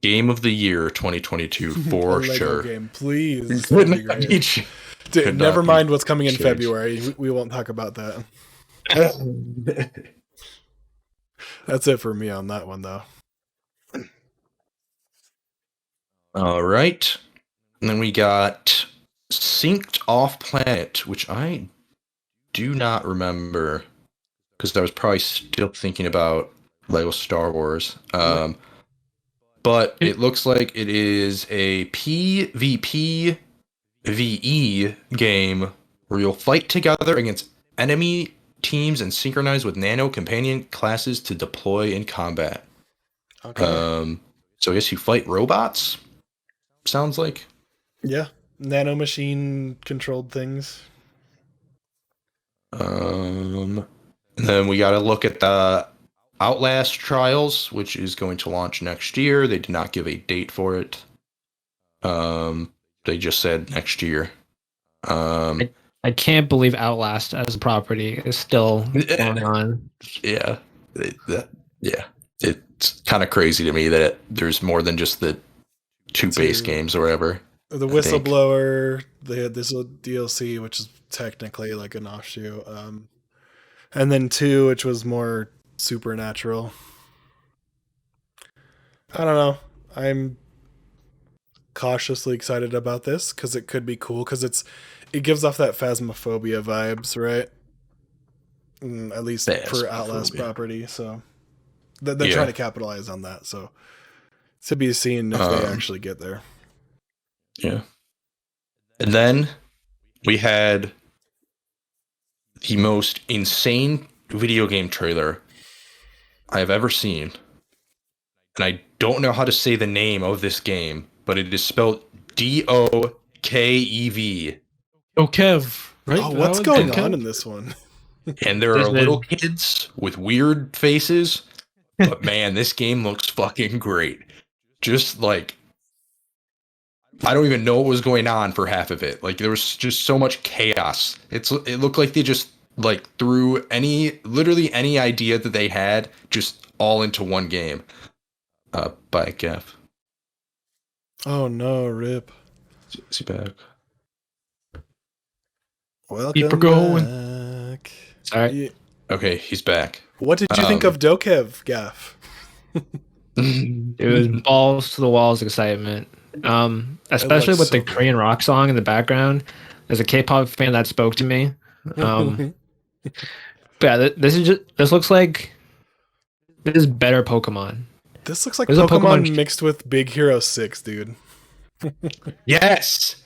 Game of the year 2022 A for Lego sure. game, please. Could That'd be not great. be ch- Dude, could not never be mind what's coming in changed. February. We won't talk about that. That's it for me on that one, though. All right. And then we got Synced Off Planet, which I do not remember because I was probably still thinking about Lego Star Wars. But it looks like it is a PvP VE game where you'll fight together against enemy teams and synchronize with nano companion classes to deploy in combat. Okay. So I guess you fight robots. Sounds like. Yeah. Nanomachine controlled things. And then we got to look at the Outlast Trials, which is going to launch next year. They did not give a date for it. They just said next year. I can't believe Outlast as a property is still going on. Yeah, yeah. It's kind of crazy to me that there's more than just the two base games or whatever. The Whistleblower, they had this little DLC, which is technically like an offshoot. And then 2, which was more supernatural. I don't know. I'm cautiously excited about this because it could be cool because it gives off that Phasmophobia vibes, right? At least for Outlast property. So they're trying to capitalize on that. So to be seen if they actually get there. Yeah. And then we had the most insane video game trailer I've ever seen. And I don't know how to say the name of this game, but it is spelled Dokev. Okev, right? Oh, what's going on in this one? And there are little kids with weird faces. But man, this game looks fucking great. Just like, I don't even know what was going on for half of it. Like, there was just so much chaos. It looked like they just like threw literally any idea that they had just all into one game. By Gaff. Oh no, rip. Is he back? Welcome Keep going. back. Sorry. Okay, he's back. What did you think of Dokev, Gaff? It was balls to the walls excitement. Especially with the Korean rock song in the background. As a K-pop fan, that spoke to me. But yeah, this looks like this is better Pokemon. This looks like Pokemon mixed with Big Hero 6, dude. Yes.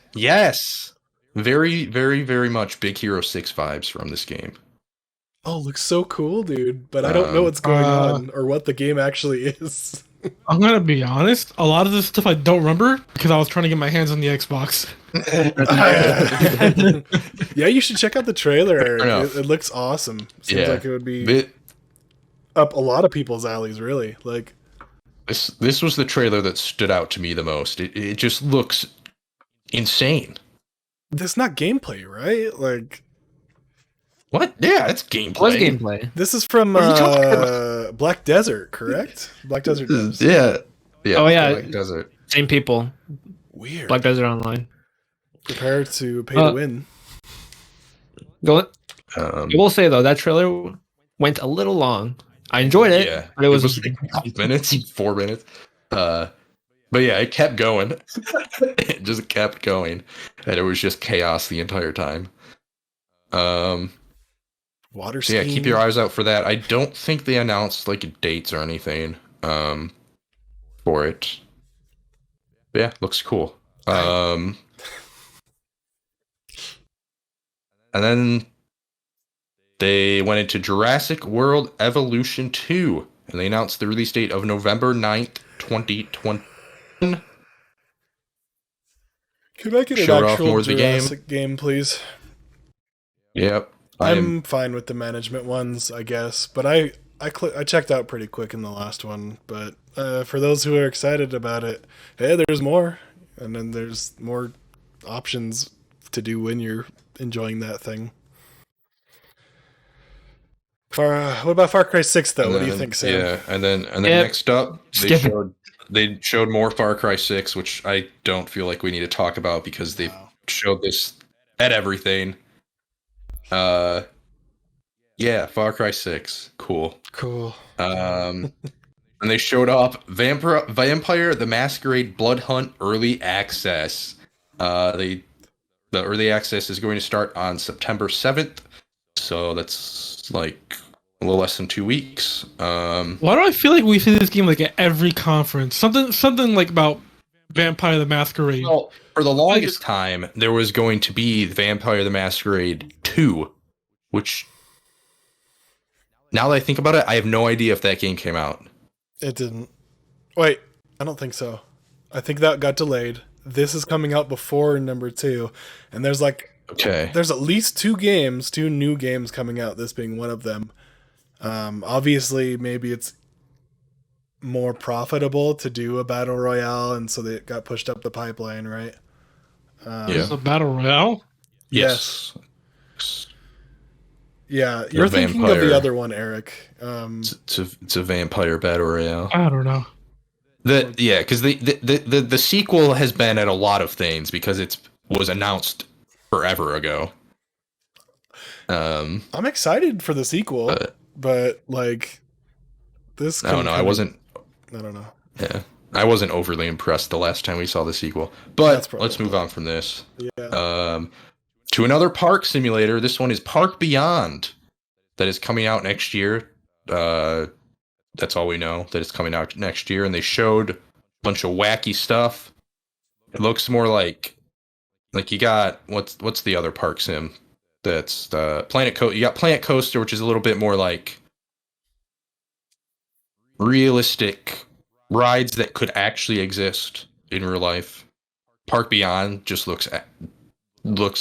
Very, very, very much Big Hero 6 vibes from this game. Oh, looks so cool, dude. But I don't know what's going on or what the game actually is. I'm gonna be honest. A lot of this stuff I don't remember because I was trying to get my hands on the Xbox. Yeah, you should check out the trailer, Eric. It looks awesome. Seems like it would be up a lot of people's alleys, really. Like this was the trailer that stood out to me the most. It just looks insane. This is not gameplay, right? Like what? Yeah, it's gameplay. What's gameplay? This is from Black Desert, correct? Black Desert devs. Yeah. Oh yeah, Black Desert. Same people. Weird. Black Desert Online. Prepare to pay to win. I will say though, that trailer went a little long. I enjoyed it. Yeah, but it was like 5 minutes, 4 minutes. But yeah, it kept going. It just kept going, and it was just chaos the entire time. Water so yeah, keep your eyes out for that. I don't think they announced like dates or anything for it. But yeah, looks cool. And then they went into Jurassic World Evolution 2, and they announced the release date of November 9th, 2020. Can I get an actual Jurassic game, please? Yep. I'm fine with the management ones, I guess, but I checked out pretty quick in the last one. But for those who are excited about it, hey, there's more, and then there's more options to do when you're enjoying that thing. What about Far Cry 6 though? What do you think, Sam? Yeah, and then next up they showed more Far Cry 6, which I don't feel like we need to talk about because they've showed this at everything. Yeah, Far Cry 6. Cool. And they showed off Vampire the Masquerade Blood Hunt Early Access. The early access is going to start on September 7th. So that's like a little less than 2 weeks. Why do I feel like we see this game like at every conference? Something like about Vampire the Masquerade. Well, for the longest time, there was going to be Vampire the Masquerade 2, which, now that I think about it, I have no idea if that game came out. It didn't. Wait, I don't think so. I think that got delayed. This is coming out before number 2, and there's there's at least 2 new games coming out, this being one of them. Obviously, maybe it's more profitable to do a battle royale, and so they got pushed up the pipeline, right? It's a battle royale? Yes. Yeah, you're thinking of the other one, Eric. It's a vampire battle royale. I don't know. Because the sequel has been at a lot of things because it was announced forever ago. I'm excited for the sequel, but like this. I don't know. I don't know. Yeah, I wasn't overly impressed the last time we saw the sequel. But let's move on from this. Yeah. To another park simulator. This one is Park Beyond, that is coming out next year. That's all we know, that it's coming out next year, and they showed a bunch of wacky stuff. It looks more like you got what's the other park sim? That's Planet Coaster. You got Planet Coaster, which is a little bit more like realistic rides that could actually exist in real life. Park Beyond just looks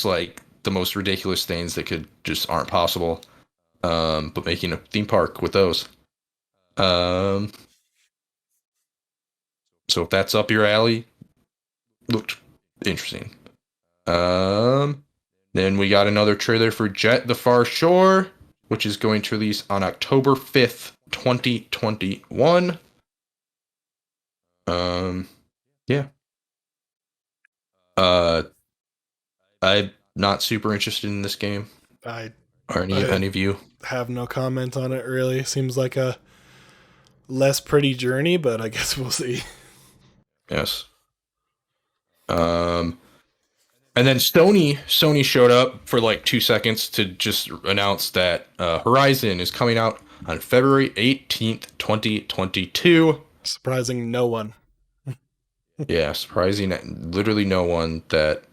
like the most ridiculous things that just aren't possible. But making a theme park with those. So if that's up your alley, looked interesting. Then we got another trailer for Jet the Far Shore, which is going to release on October 5th, 2021. Yeah. I'm not super interested in this game. Are any of you? Have no comment on it, really. Seems like a less pretty journey, but I guess we'll see. Yes. And then Sony showed up for like 2 seconds to just announce that Horizon is coming out on February 18th, 2022. Surprising no one. Yeah, surprising literally no one that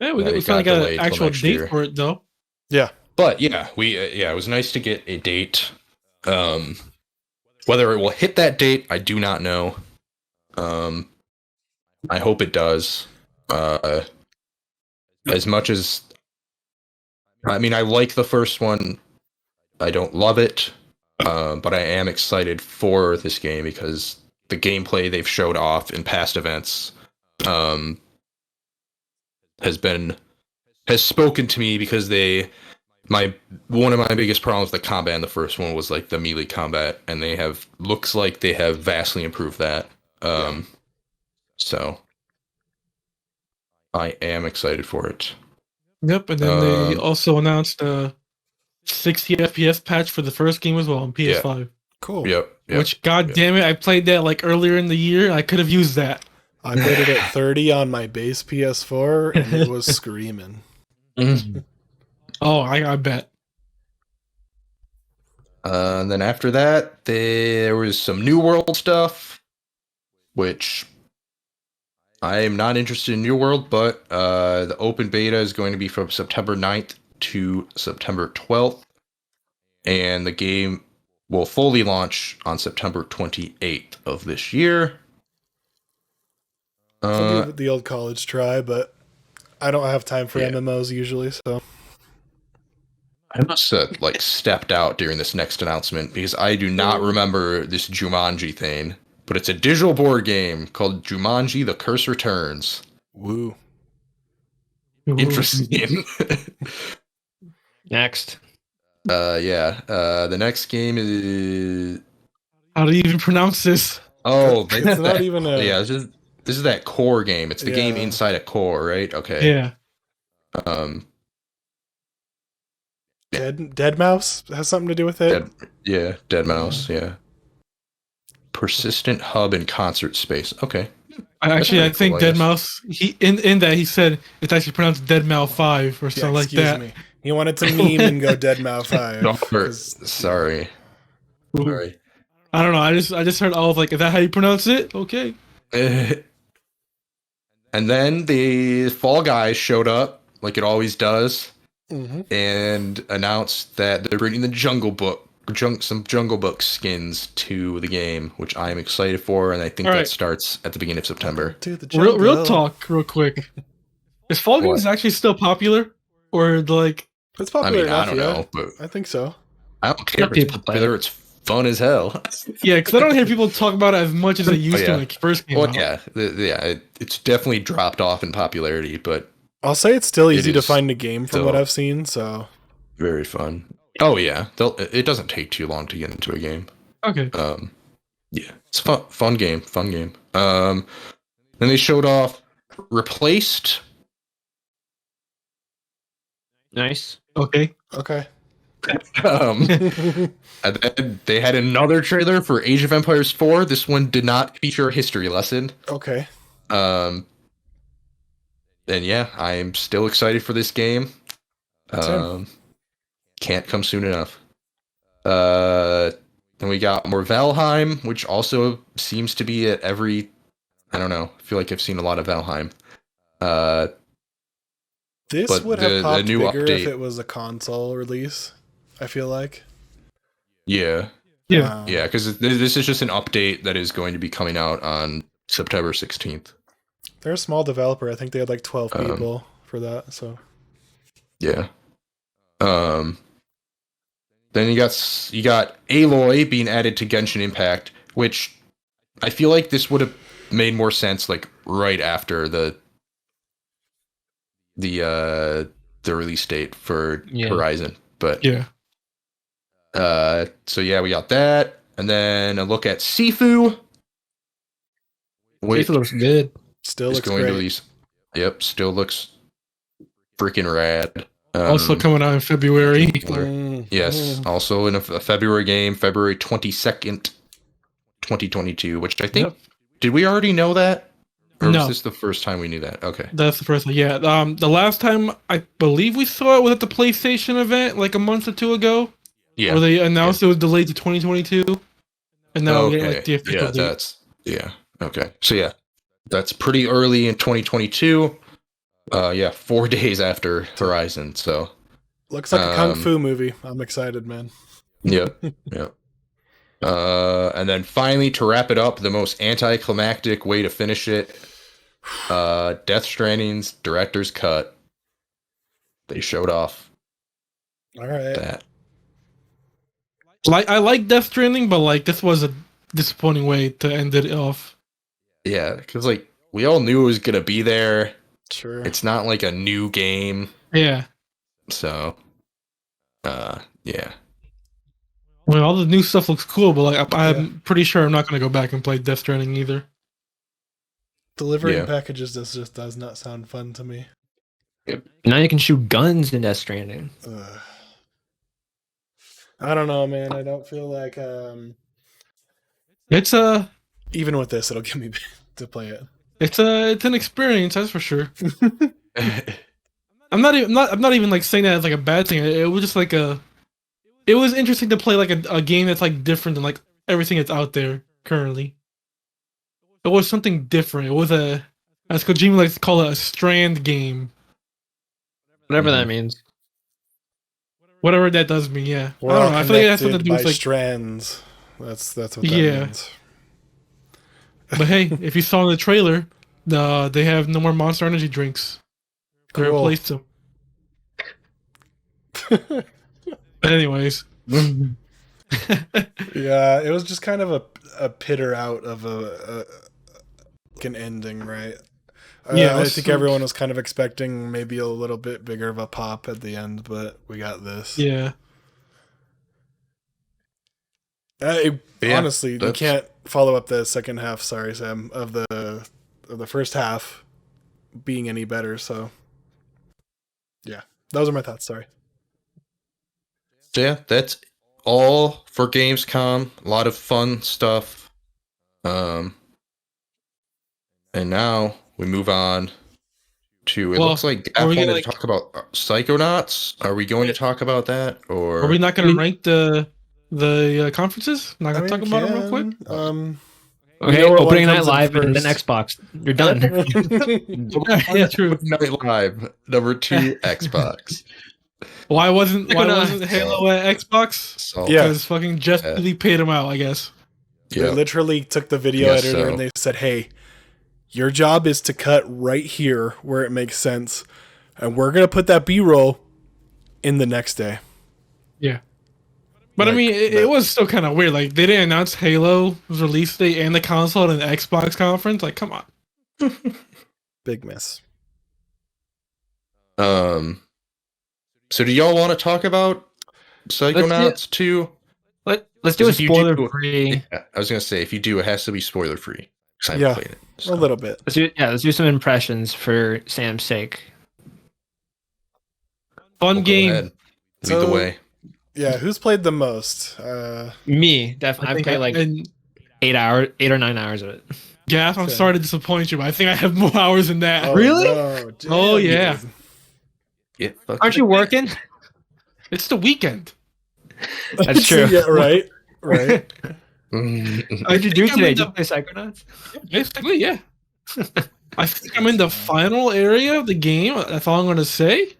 Yeah, we finally got an actual date for it, though. Yeah. But yeah, it was nice to get a date. Whether it will hit that date, I do not know. I hope it does. As much as, I mean, I like the first one. I don't love it, but I am excited for this game because the gameplay they've showed off in past events has spoken to me, because one of my biggest problems with the combat in the first one was like the melee combat, and looks like they have vastly improved that. So I am excited for it. Yep, and then they also announced a 60 FPS patch for the first game as well on PS5. Yeah. Cool. Yep. Which, god damn it, I played that like earlier in the year. I could have used that. I played it at 30 on my base PS4, and it was screaming. Oh, I bet. And then after that, there was some New World stuff, which I am not interested in New World, but the open beta is going to be from September 9th to September 12th, and the game will fully launch on September 28th of this year. I'll give it the old college try, but I don't have time for MMOs usually, so. I must have stepped out during this next announcement because I do not remember this Jumanji thing, but it's a digital board game called Jumanji: The Curse Returns. Woo. Interesting. Next. The next game is. How do you even pronounce this? Oh, it's not even a. Yeah, this is that core game. It's the game inside a core, right? Okay. Yeah. Dead Mouse has something to do with it. Dead Mouse. Yeah. Persistent hub and concert space. Okay. I think cool, Dead Mouse. He in that he said it's actually pronounced Dead Mouse 5 or something like that. Me. He wanted to meme and go Deadmau 5. Sorry. I don't know. I just heard all of like, is that how you pronounce it? Okay. And then the Fall Guys showed up, like it always does, and announced that they're bringing the some Jungle Book skins to the game, which I'm excited for, and I think that starts at the beginning of September. Real talk, real quick. Is Fall Guys actually still popular, or like? It's popular enough. I don't know, but I think so. I don't care if it's popular. It's fun as hell. Yeah, because I don't hear people talk about it as much as they used to when it first came out. It's definitely dropped off in popularity, but I'll say it's still easy to find a game from what I've seen. So very fun. Oh yeah, it doesn't take too long to get into a game. Okay. Yeah, it's fun game. Then they showed off Replaced. Nice. Okay. And then they had another trailer for Age of Empires 4. This one did not feature a history lesson. Okay. And yeah, I'm still excited for this game. Can't come soon enough. Then we got more Valheim, which also seems to be at every. I don't know. I feel like I've seen a lot of Valheim. This would have popped bigger if it was a console release. I feel like. Yeah, because this is just an update that is going to be coming out on September 16th. They're a small developer. I think they had like 12 people for that. So. Yeah. Then you got Aloy being added to Genshin Impact, which I feel like this would have made more sense like right after the release date for Horizon. But yeah. So yeah, we got that, and then a look at Sifu. Sifu looks good. Still looks great. To release. Yep, still looks freaking rad. Also coming out in February. Yes, also in a February game, February 22nd, 2022, which I think, did we already know that? Or was this the first time we knew that? Okay. That's the first one, yeah. The last time I believe we saw it was at the PlayStation event like a month or two ago. Yeah. Where they announced it was delayed to 2022. And now we're getting like the official date. Okay. So yeah, that's pretty early in 2022. 4 days after Horizon, so looks like a kung fu movie. I'm excited, man. Yep. And then finally, to wrap it up, the most anticlimactic way to finish it, Death Stranding's director's cut. They showed off. All right. That. Like I like Death Stranding, but like this was a disappointing way to end it off. Yeah, because like we all knew it was gonna be there. Sure. It's not like a new game. Yeah. So, yeah. Well, all the new stuff looks cool, but like I'm pretty sure I'm not going to go back and play Death Stranding either. Delivering packages just does not sound fun to me. Yep. Now you can shoot guns in Death Stranding. I don't know, man. I don't feel like it's even with this, it'll get me to play it. It's an experience, that's for sure. I'm not even like saying that as like a bad thing. It was just like it was interesting to play like a game that's like different than like everything that's out there currently. It was something different. It was as Kojima likes to call it, a strand game. Whatever that means. Whatever that does mean, yeah. We're all I feel like it has something to do with like strands. That's what that means. But hey, if you saw in the trailer, they have no more Monster Energy drinks. They replaced them. Anyways. Yeah, it was just kind of a pitter out of an ending, right? I think everyone was kind of expecting maybe a little bit bigger of a pop at the end, but we got this. Yeah. Honestly, you can't follow up the second half. Sorry, Sam, of the first half being any better. So, yeah, those are my thoughts. Sorry. Yeah, that's all for Gamescom. A lot of fun stuff. And now we move on 2. It Well, looks like are Gaff we wanted gonna, to talk about Psychonauts. Are we going to talk about that, or are we not going to rank the conferences? Not I going to mean, talk about them real quick. Okay, know what one opening night comes in live and then first. Xbox. You're done. Yeah, true. Night Live number 2 Xbox? Why wasn't Psychonauts. Halo at Xbox? So Yeah. Because fucking Jeff really paid him out, I guess. They yeah, literally took the video Guess editor so. and they said, "Hey, your job is to cut right here where it makes sense, and we're gonna put that B-roll in the next day." Yeah. But Like, I mean, it was still kind of weird. Like, they didn't announce Halo's release date and the console at an Xbox conference. Like, come on. Big miss. So do y'all want to talk about Psychonauts 2? Let's do a If you do- spoiler free. Yeah, I was gonna say, if you do, it has to be spoiler free. I haven't Yeah. played it. A so. little bit. Let's do some impressions for Sam's sake. Fun Well, go game. ahead. Lead So- the way. Yeah, who's played the most? Me, definitely. I've played like and 8 or 9 hours of it. Gaff, I'm Okay. sorry to disappoint you, but I think I have more hours than that. Oh, Really? no, Oh, damn, yeah. dude. Yeah, fuck Aren't it. you working? It's the weekend. That's true. Yeah, right. Right. Mm. What did you do think I'm today? in Did you play Psychonauts? Basically, yeah. I think I'm in the final area of the game. That's all I'm going to say.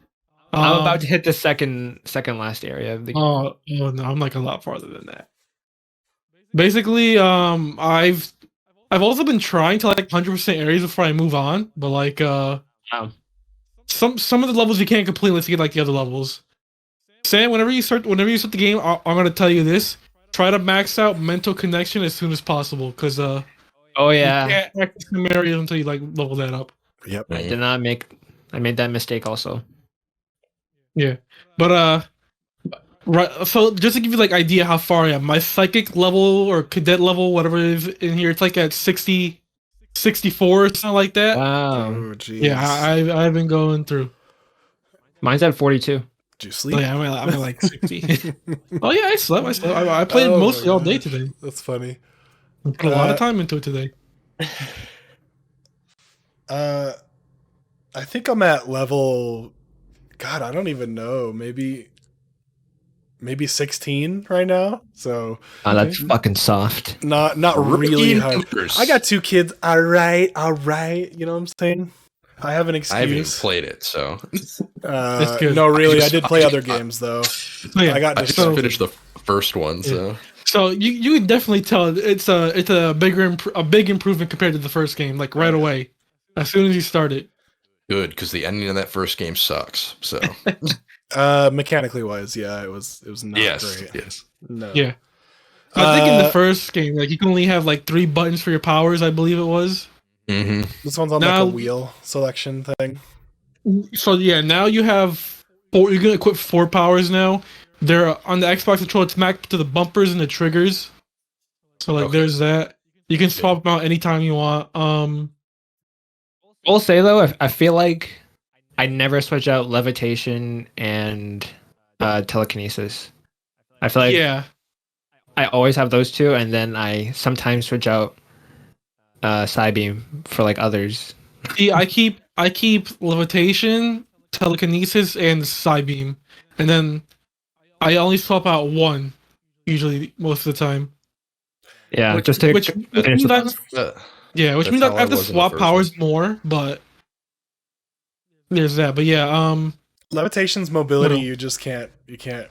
I'm about to hit the second last area of the game. Oh no, I'm like a lot farther than that. Basically, I've also been trying to like 100% areas before I move on, but like some of the levels you can't complete unless you get like the other levels. Sam, whenever you start the game, I'm gonna tell you this: try to max out mental connection as soon as possible, because Oh you yeah, can't access some areas until you like level that up. Yep. I made that mistake also. Yeah, but right. So just to give you like idea how far I am, my psychic level or cadet level, whatever it is in here, it's like at 60, 64 or something like that. Wow. Oh, jeez. Yeah, I've been going through. Mine's at 42. Did you Oh, sleep? yeah, I'm at like 60. Oh yeah, I slept. I played Oh, mostly my all day gosh. today. That's funny. I put a lot of time into it today. I think I'm at level. God, I don't even know. Maybe 16 right now. So Oh, that's fucking soft. not really Rookie high. numbers. I got 2 kids. All right. You know what I'm saying? I have an I haven't even excuse. played it, so That's good. No, really, I just- did play other games though. Oh, yeah. I got I just distracted. finished the first one. So So you can definitely tell it's a big improvement compared to the first game. Like right away, as soon as you start it. good, because the ending of that first game sucks. So Mechanically wise, yeah, it was not yes, great. yes. No. Yeah. I think in the first game, like you can only have like 3 buttons for your powers. I believe it was. Mm-hmm. This one's on Now- like a wheel selection thing. So yeah, now you have 4. You're gonna equip 4 powers now. They're on the Xbox controller. It's mapped to the bumpers and the triggers. So like, Okay. there's that. You can swap them out anytime you want. I'll say though, I feel like I never switch out levitation and telekinesis. I feel like Yeah. I always have those 2, and then I sometimes switch out Psybeam for like others. See, I keep levitation, telekinesis, and Psybeam, and then I only swap out 1, usually most of the time. Yeah, Which- just to which finish means the- I- Yeah, which That's means I how have I to was in the swap first powers more, but there's that. But yeah, Levitation's mobility, No. you just can't. You can't.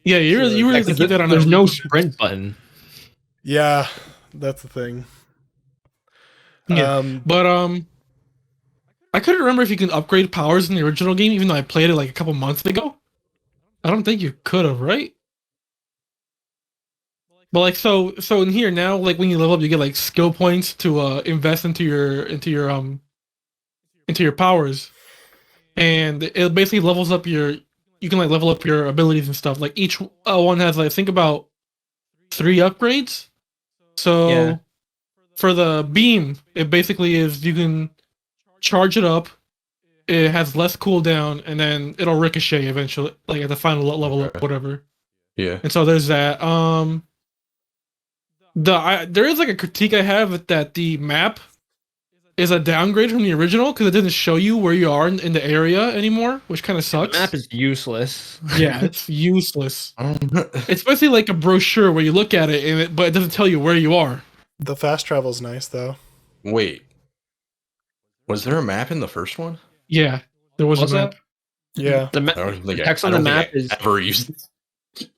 yeah, you really Yeah, have to keep that on. There's a- no sprint button. Yeah, that's the thing. Yeah. But I couldn't remember if you can upgrade powers in the original game, even though I played it like a couple months ago. I don't think you could have, right? But like so in here now, like when you level up, you get like skill points to invest into your powers, and it basically levels up your. You can like level up your abilities and stuff. Like each one has like, I think about 3 upgrades. So Yeah. for the beam, it basically is you can charge it up. It has less cooldown, and then it'll ricochet eventually, like at the final level up, Okay. whatever. Yeah. And so there's that. There is like a critique I have that the map is a downgrade from the original because it doesn't show you where you are in the area anymore, which kind of The sucks. map is useless. Yeah, it's useless. It's basically like a brochure where you look at it, but it doesn't tell you where you are. The fast travel's nice though. Wait, was there a map in the first one? Yeah, there was a map. Yeah. The I don't think text I on the don't think map I is ever used it.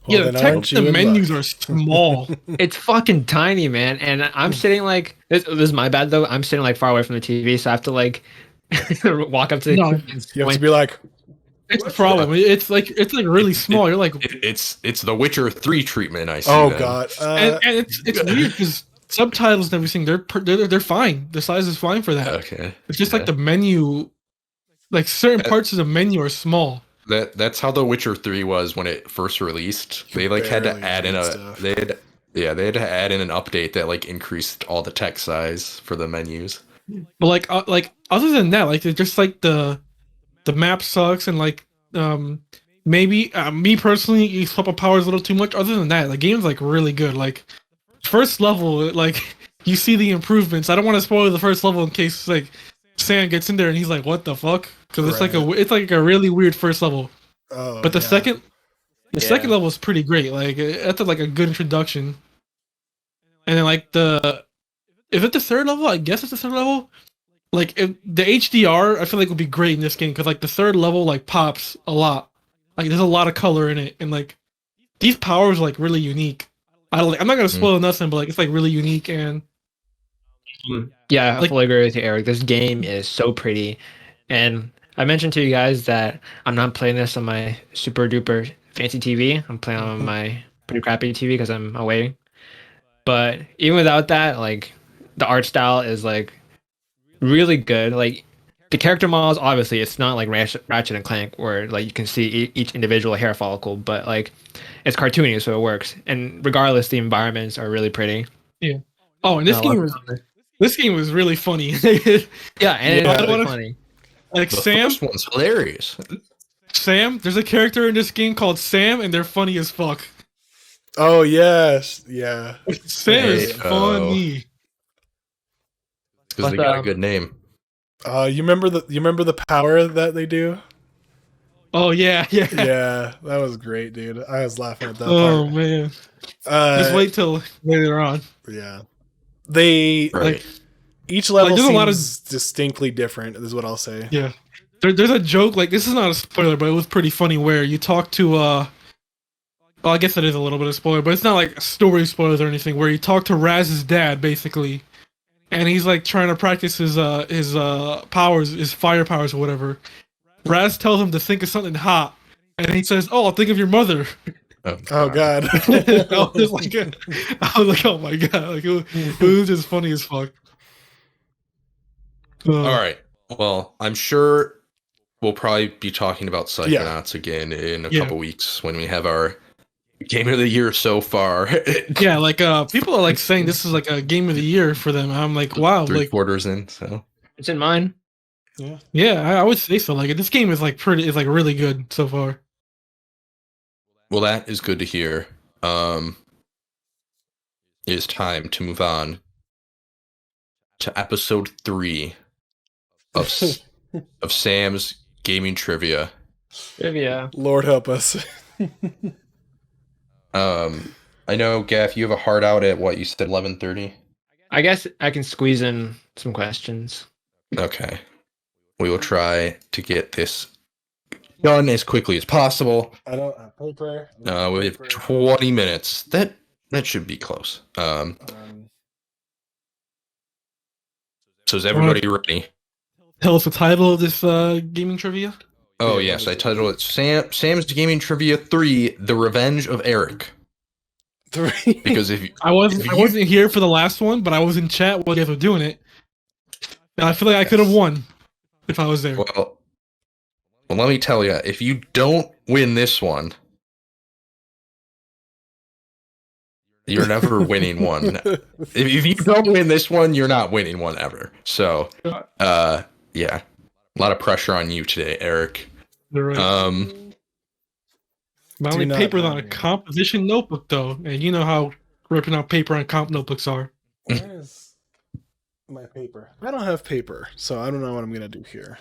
Well, Yeah, the then text, aren't the you in menus luck? are small. it's fucking tiny, man. And I'm sitting like this is my bad though. I'm sitting like far away from the TV, so I have to like walk up to the No, TV and You have to squint. be like, it's a problem. It's like really small. You're like, It's the Witcher 3 treatment. I see. oh then. god. and it's weird because subtitles and everything they're fine. The size is fine for that. Okay. It's just like the menu, like certain parts of the menu are small. That's how The Witcher 3 was when it first released. They like had to barely add in read a stuff. they had to add in an update that like increased all the text size for the menus. But like other than that, like it's just like the map sucks and like maybe me personally you swap up powers a little too much. Other than that, the game's like really good. Like first level, like you see the improvements. I don't want to spoil the first level in case like Sam gets in there and he's like, "What the fuck?" Because it's like a really weird first level. oh, But the yeah. second level is pretty great. Like that's like a good introduction. And then like is it the third level? I guess it's the third level. Like if the HDR, I feel like would be great in this game because like the third level like pops a lot. Like there's a lot of color in it, and like these powers are like really unique. I'm not gonna spoil nothing, but like it's like really unique and Yeah, I Like- fully agree with you, Eric. This game is so pretty. And I mentioned to you guys that I'm not playing this on my super duper fancy TV. I'm playing on my pretty crappy TV because I'm away. But even without that, like the art style is like really good. Like the character models, obviously, it's not like Ratchet and Clank where like you can see each individual hair follicle, but like it's cartoony, so it works. And regardless, the environments are really pretty. oh, and this Not a lot game of was color. this game was really funny. Yeah, and Yeah, it's I really wanna- funny. like The Sam, first one's hilarious. there's a character in this game called Sam, and they're funny as fuck. Oh yes, yeah. Sam is Hey-o. funny. Because they But, got a good name. You remember the power that they do? Oh yeah. Yeah, that was great, dude. I was laughing at that Oh part. man. Just wait till later on. Yeah, they Right. each level there's a lot of- seems distinctly different. Is what I'll say. Yeah. There's a joke, like this is not a spoiler, but it was pretty funny where you talk to well, I guess that is a little bit of spoiler, but it's not like story spoilers or anything, where you talk to Raz's dad basically. And he's like trying to practice his powers, his fire powers or whatever. Raz tells him to think of something hot. And he says, "Oh, I'll think of your mother." Oh god. I was like, oh my god, like it was just funny as fuck. All right. Well, I'm sure we'll probably be talking about Psychonauts again in a Yeah. couple weeks when we have our game of the year so far. Yeah, like people are like saying this is like a game of the year for them. I'm like, wow, Three like quarters in, so It's in mine. yeah, I would say so. Like this game is like it's like really good so far. well, that is good to hear. It is time to move on to episode 3 of of Sam's gaming trivia. Yeah. Lord help us. I know, Gaff, you have a hard out at what you said, 11:30. I guess I can squeeze in some questions. Okay, we will try to get this done as quickly as possible. I don't have paper. We have 20 minutes. That should be close. So is everybody ready? Tell us the title of this gaming trivia. Oh Yeah, yes, what I is it? titled it Sam's Gaming Trivia 3: The Revenge of Eric. 3. Because if you, I wasn't here for the last one, but I was in chat while you guys were doing it. And I feel like I could have won if I was there. well, let me tell you, if you don't win this one, you're never winning one. If you don't win this one, you're not winning one ever. So, yeah, a lot of pressure on you today, Eric. You're right. My do only not paper's on have a any. composition notebook though, and you know how ripping out paper on comp notebooks are. Where's my paper. I don't have paper, so I don't know what I'm gonna do here.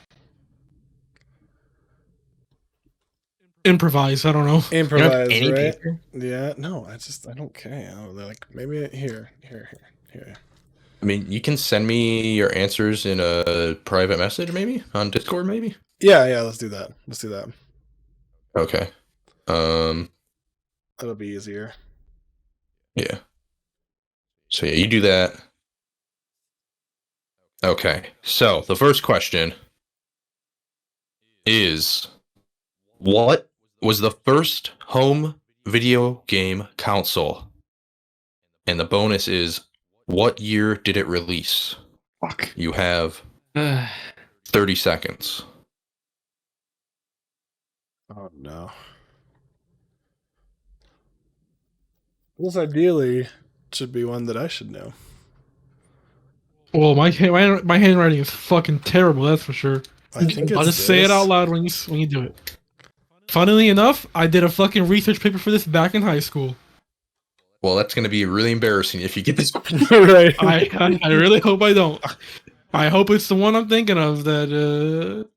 Improvise. I don't know. Improvise, any right? paper? Yeah. No, I don't care. Like maybe here. I mean, you can send me your answers in a private message, maybe on Discord, maybe. Yeah. Let's do that. Okay. That'll be easier. Yeah. So yeah, you do that. Okay. So the first question is, what was the first home video game console? And the bonus is, what year did it release? Fuck. You have 30 seconds. Oh no. This ideally should be one that I should know. Well, my handwriting is fucking terrible. That's for sure. I think I'll it's just say it this. out loud when you do it. Funnily enough, I did a fucking research paper for this back in high school. Well, that's going to be really embarrassing if you get this. Right. I really hope I don't. I hope it's the one I'm thinking of. That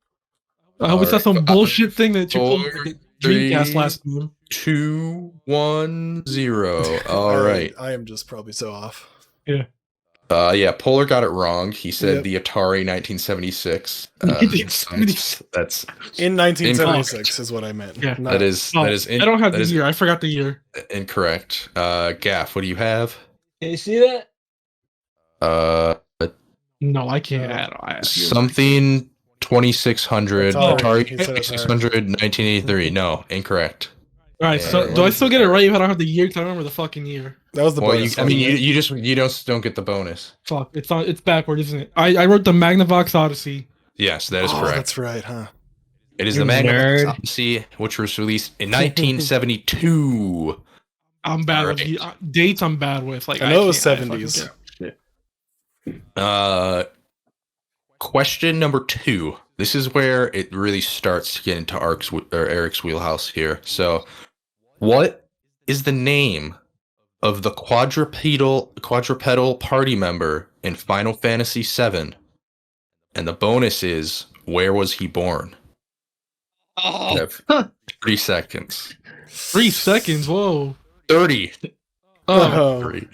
I hope it's not some bullshit thing that you pulled the Dreamcast last time. 2, 1, 0. All right. I am just probably so off. Yeah. Yeah, Polar got it wrong. He said Yep. the Atari 1976. 1976. That's In 1976 is what I meant. Yeah. Not- that is Oh, that is I don't have that the is year. I forgot the year. incorrect. Gaff, what do you have? Can you see that? No, I can't. No. Something 2600. Atari. Atari He said 2600 1983. No, incorrect. All right. So Yeah. do I still get it right if I don't have the year? Because I don't remember the fucking year. That was the Well, bonus. I mean, wasn't it? you don't get the bonus. Fuck. It's backward, isn't it? I wrote the Magnavox Odyssey. Yes, that is Oh, correct. that's right, huh? It is You the Magnavox nerd. Odyssey, which was released in 1972. I'm bad Alright. with dates. I'm bad with. Like I know it was can't- I fucking 70s. can't. Question number 2. This is where it really starts to get into Eric's wheelhouse here. So, what is the name of the quadrupedal party member in Final Fantasy VII? And the bonus is, where was he born? You have 3 seconds. 3 seconds. Whoa. 30. Oh. 3.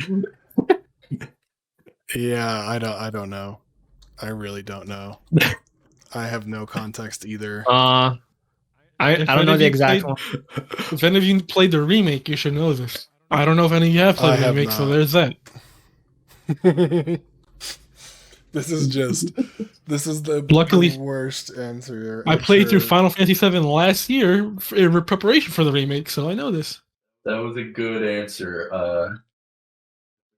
Yeah, I don't know. I really don't know. I have no context either. I don't know the exact one. If any of you played the remake, you should know this. I don't know if any of you have I played the have remake, so not. there's that. This is the Luckily- worst answer. I played through sure. Final Fantasy VII last year in preparation for the remake, so I know this. That was a good answer.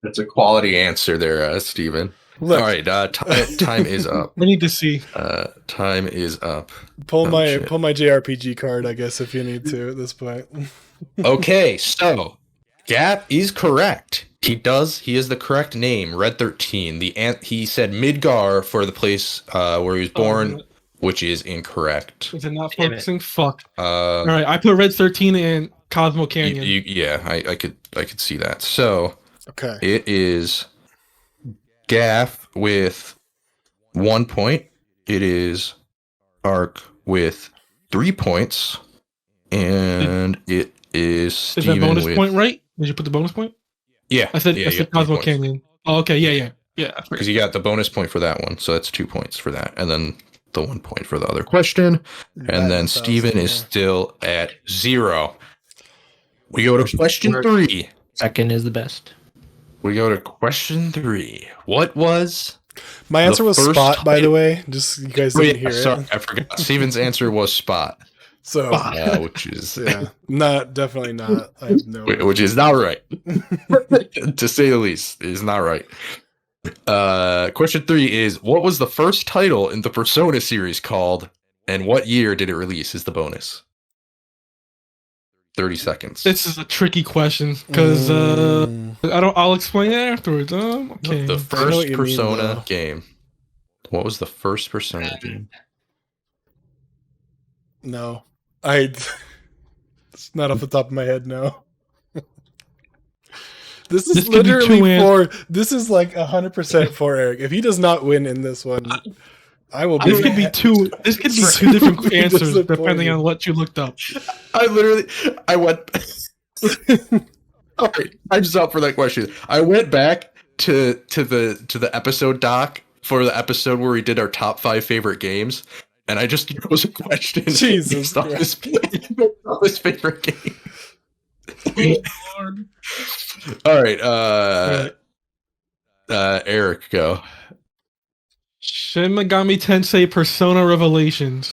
That's a quality answer there, Steven. Look, All right, time is up. I need to see. Time is up. pull Oh, my shit. JRPG card, I guess, if you need to at this point. Okay, so Gap is correct. He is the correct name. Red 13. He said Midgar for the place where he was born, which is incorrect. Is it not Damn it. focusing? Fuck. All right, I put Red 13 in Cosmo Canyon. Yeah, I could see that. So Okay. it is Gaff with 1 point. It is Ark with 3 points, and it is Is Steven that bonus with point right? Did you put the bonus point? yeah. I said you got 3 Cosmo points. Canyon. Oh, okay, yeah. Because you got the bonus point for that one, so that's 2 points for that, and then the 1 point for the other question, and then Steven is still at 0. We go to question 3. Second is the best. We go to question 3. What was? My answer was first Spot, by the title- way. Just you guys didn't hear Sorry, it. I forgot. Steven's answer was Spot, So which is yeah, definitely not. I have no. which is not right, to say the least. It is not right. Question 3 is, what was the first title in the Persona series called, and what year did it release? Is the bonus. 30 seconds. This is a tricky question because I'll explain it afterwards. Okay. The I know first what you mean, Persona though. game. What was the first Persona game? No, it's not off the top of my head. No. This is This could be two literally this is like 100% for Eric. If he does not win in this one, I will be. This could be two. This could be two Super different answers disappointed. depending on what you looked up. I went. All right, I'm just up for that question. I went back to the episode doc for the episode where we did our top 5 favorite games, and I just chose a question. Jesus based on his favorite game. All right, Eric, go. Shin Megami Tensei Persona Revelations.